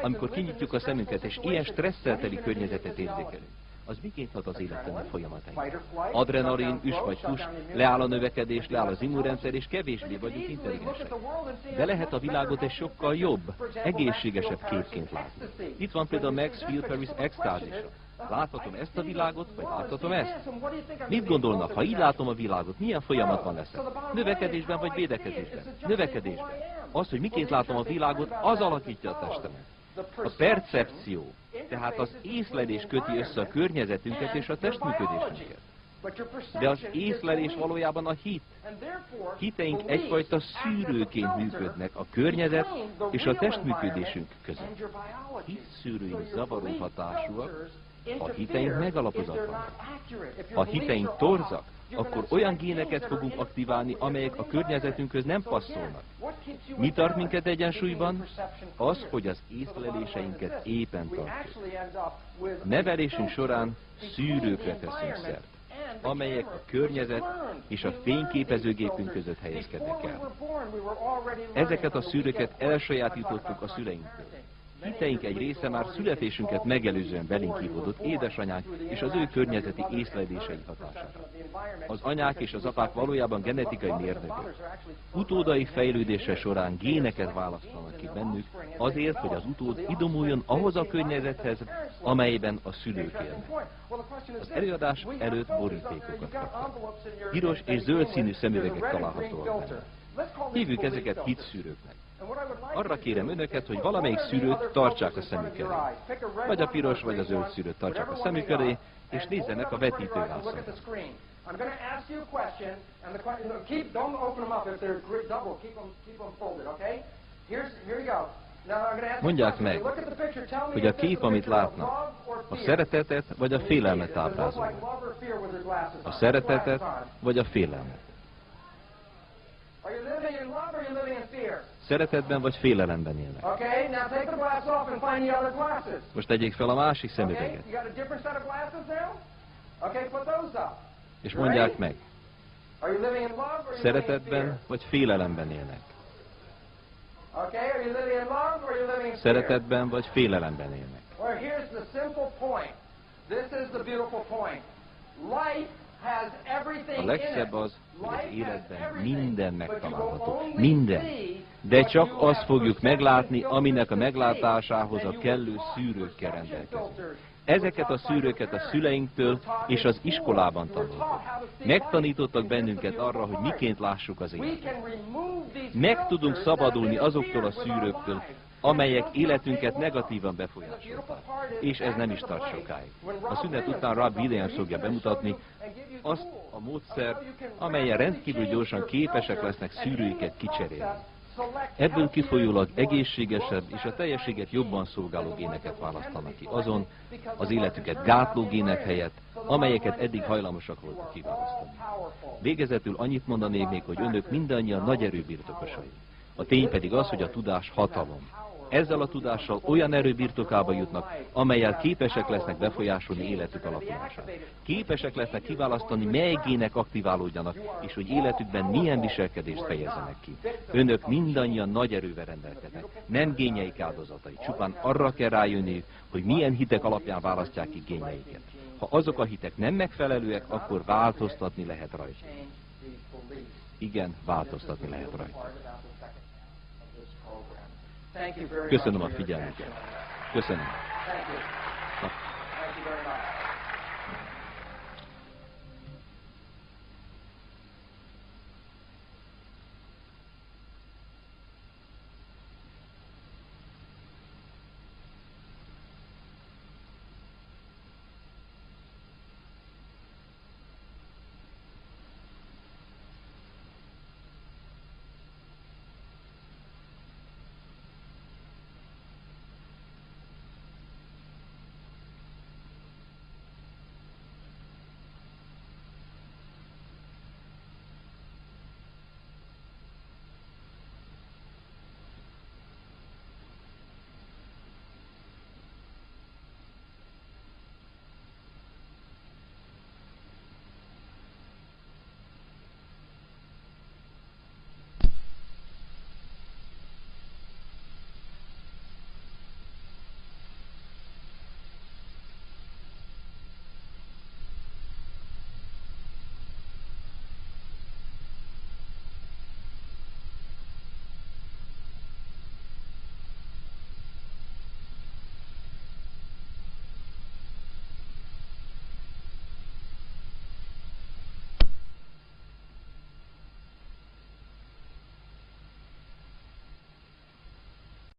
amikor kinyitjuk a szemünket, és ilyen stresszel teli környezetet érzékelünk, az miként hat az életünknek folyamatainkra? Adrenalin, üs vagy fuss, leáll a növekedés, leáll az immunrendszer, és kevésbé vagyunk intelligensek. De lehet a világot egy sokkal jobb, egészségesebb képként látni. Itt van például Max Filperis extázisa. Láthatom ezt a világot, vagy láthatom ezt? Mit gondolnak, ha így látom a világot, milyen folyamatban leszek? Növekedésben vagy védekezésben? Növekedésben. Az, hogy miként látom a világot, az alakítja a testemet. A percepció, tehát az észlelés köti össze a környezetünket és a testműködésünket. De az észlelés valójában a hit. Hiteink egyfajta szűrőként működnek a környezet és a testműködésünk között. Hitszűrőink zavaró hatásúak, ha hiteink megalapozatlanak. Ha hiteink torzak, akkor olyan géneket fogunk aktiválni, amelyek a környezetünkhöz nem passzolnak. Mi tart minket egyensúlyban? Az, hogy az észleléseinket éppen tartjuk. A nevelésünk során szűrőkre teszünk szert, amelyek a környezet és a fényképezőgépünk között helyezkednek el. Ezeket a szűrőket elsajátítottuk a szüleinktől. Hiteink egy része már születésünket megelőzően belénk hívódott édesanyánk és az ő környezeti észlelései hatására. Az anyák és az apák valójában genetikai mérnökök. Utódai fejlődése során géneket választanak ki bennük azért, hogy az utód idomuljon ahhoz a környezethez, amelyben a szülők élnek. Az előadás előtt borítékokat kaptak. Piros és zöld színű szemüvegek találhatóak benne. Hívjuk ezeket hitszűrőknek. Arra kérem önöket, hogy valamelyik szűrőt tartsák a szemük elé. Vagy a piros, vagy a zöld szűrőt tartsák a szemük elé, és nézzenek a vetítővászon. Mondják meg, hogy a kép, amit látnak, a szeretetet vagy a félelmet ábrázolja. A szeretetet vagy a félelmet. Szeretetben vagy félelemben élnek. Okay, now take the glass off and find the other glasses. Most tegyék fel a másik Okay, szemüveget, you got a different set of glasses now? Okay, put those up. és mondják meg, Are you living in love or are you living in szeretetben fear? vagy félelemben élnek. Okay, are you living in love or are you living in fear? Szeretetben vagy félelemben élnek. Well, here's the simple point. This is the beautiful point. Life has everything A in legszebb it. az, hogy az Life has életben everything, minden but you will megtalálható. only Minden. see De what csak you azt have fogjuk perception meglátni, filters aminek a to see. meglátásához And a you kellő will talk szűrőkkel perception rendelkezünk. filters. Ezeket a szűrőket a szüleinktől és az iskolában tanultuk. Megtanítottak bennünket arra, hogy miként lássuk az életet. Meg tudunk szabadulni azoktól a szűrőktől, amelyek életünket negatívan befolyásolták. És ez nem is tart sokáig. A szünet után Rob Williams fogja bemutatni azt a módszert, amelyen rendkívül gyorsan képesek lesznek szűrőiket kicserélni. Ebből kifolyólag egészségesebb és a teljességet jobban szolgáló géneket választanak ki azon, az életüket gátló gének helyett, amelyeket eddig hajlamosak voltak kiválasztani. Végezetül annyit mondanék még, hogy önök mindannyian nagy erő birtokosai. A tény pedig az, hogy a tudás hatalom. Ezzel a tudással olyan erő birtokába jutnak, amellyel képesek lesznek befolyásolni életük alakulását. Képesek lesznek kiválasztani, mely gének aktiválódjanak, és hogy életükben milyen viselkedést fejezzenek ki. Önök mindannyian nagy erővel rendelkeznek, nem génjeik áldozatai, csupán arra kell rájönniük, hogy milyen hitek alapján választják ki génjeiket. Ha azok a hitek nem megfelelőek, akkor változtatni lehet rajta. Igen, változtatni lehet rajta. Thank you very Köszönöm a much for your figyelmüket. attention. Köszönöm. Thank you.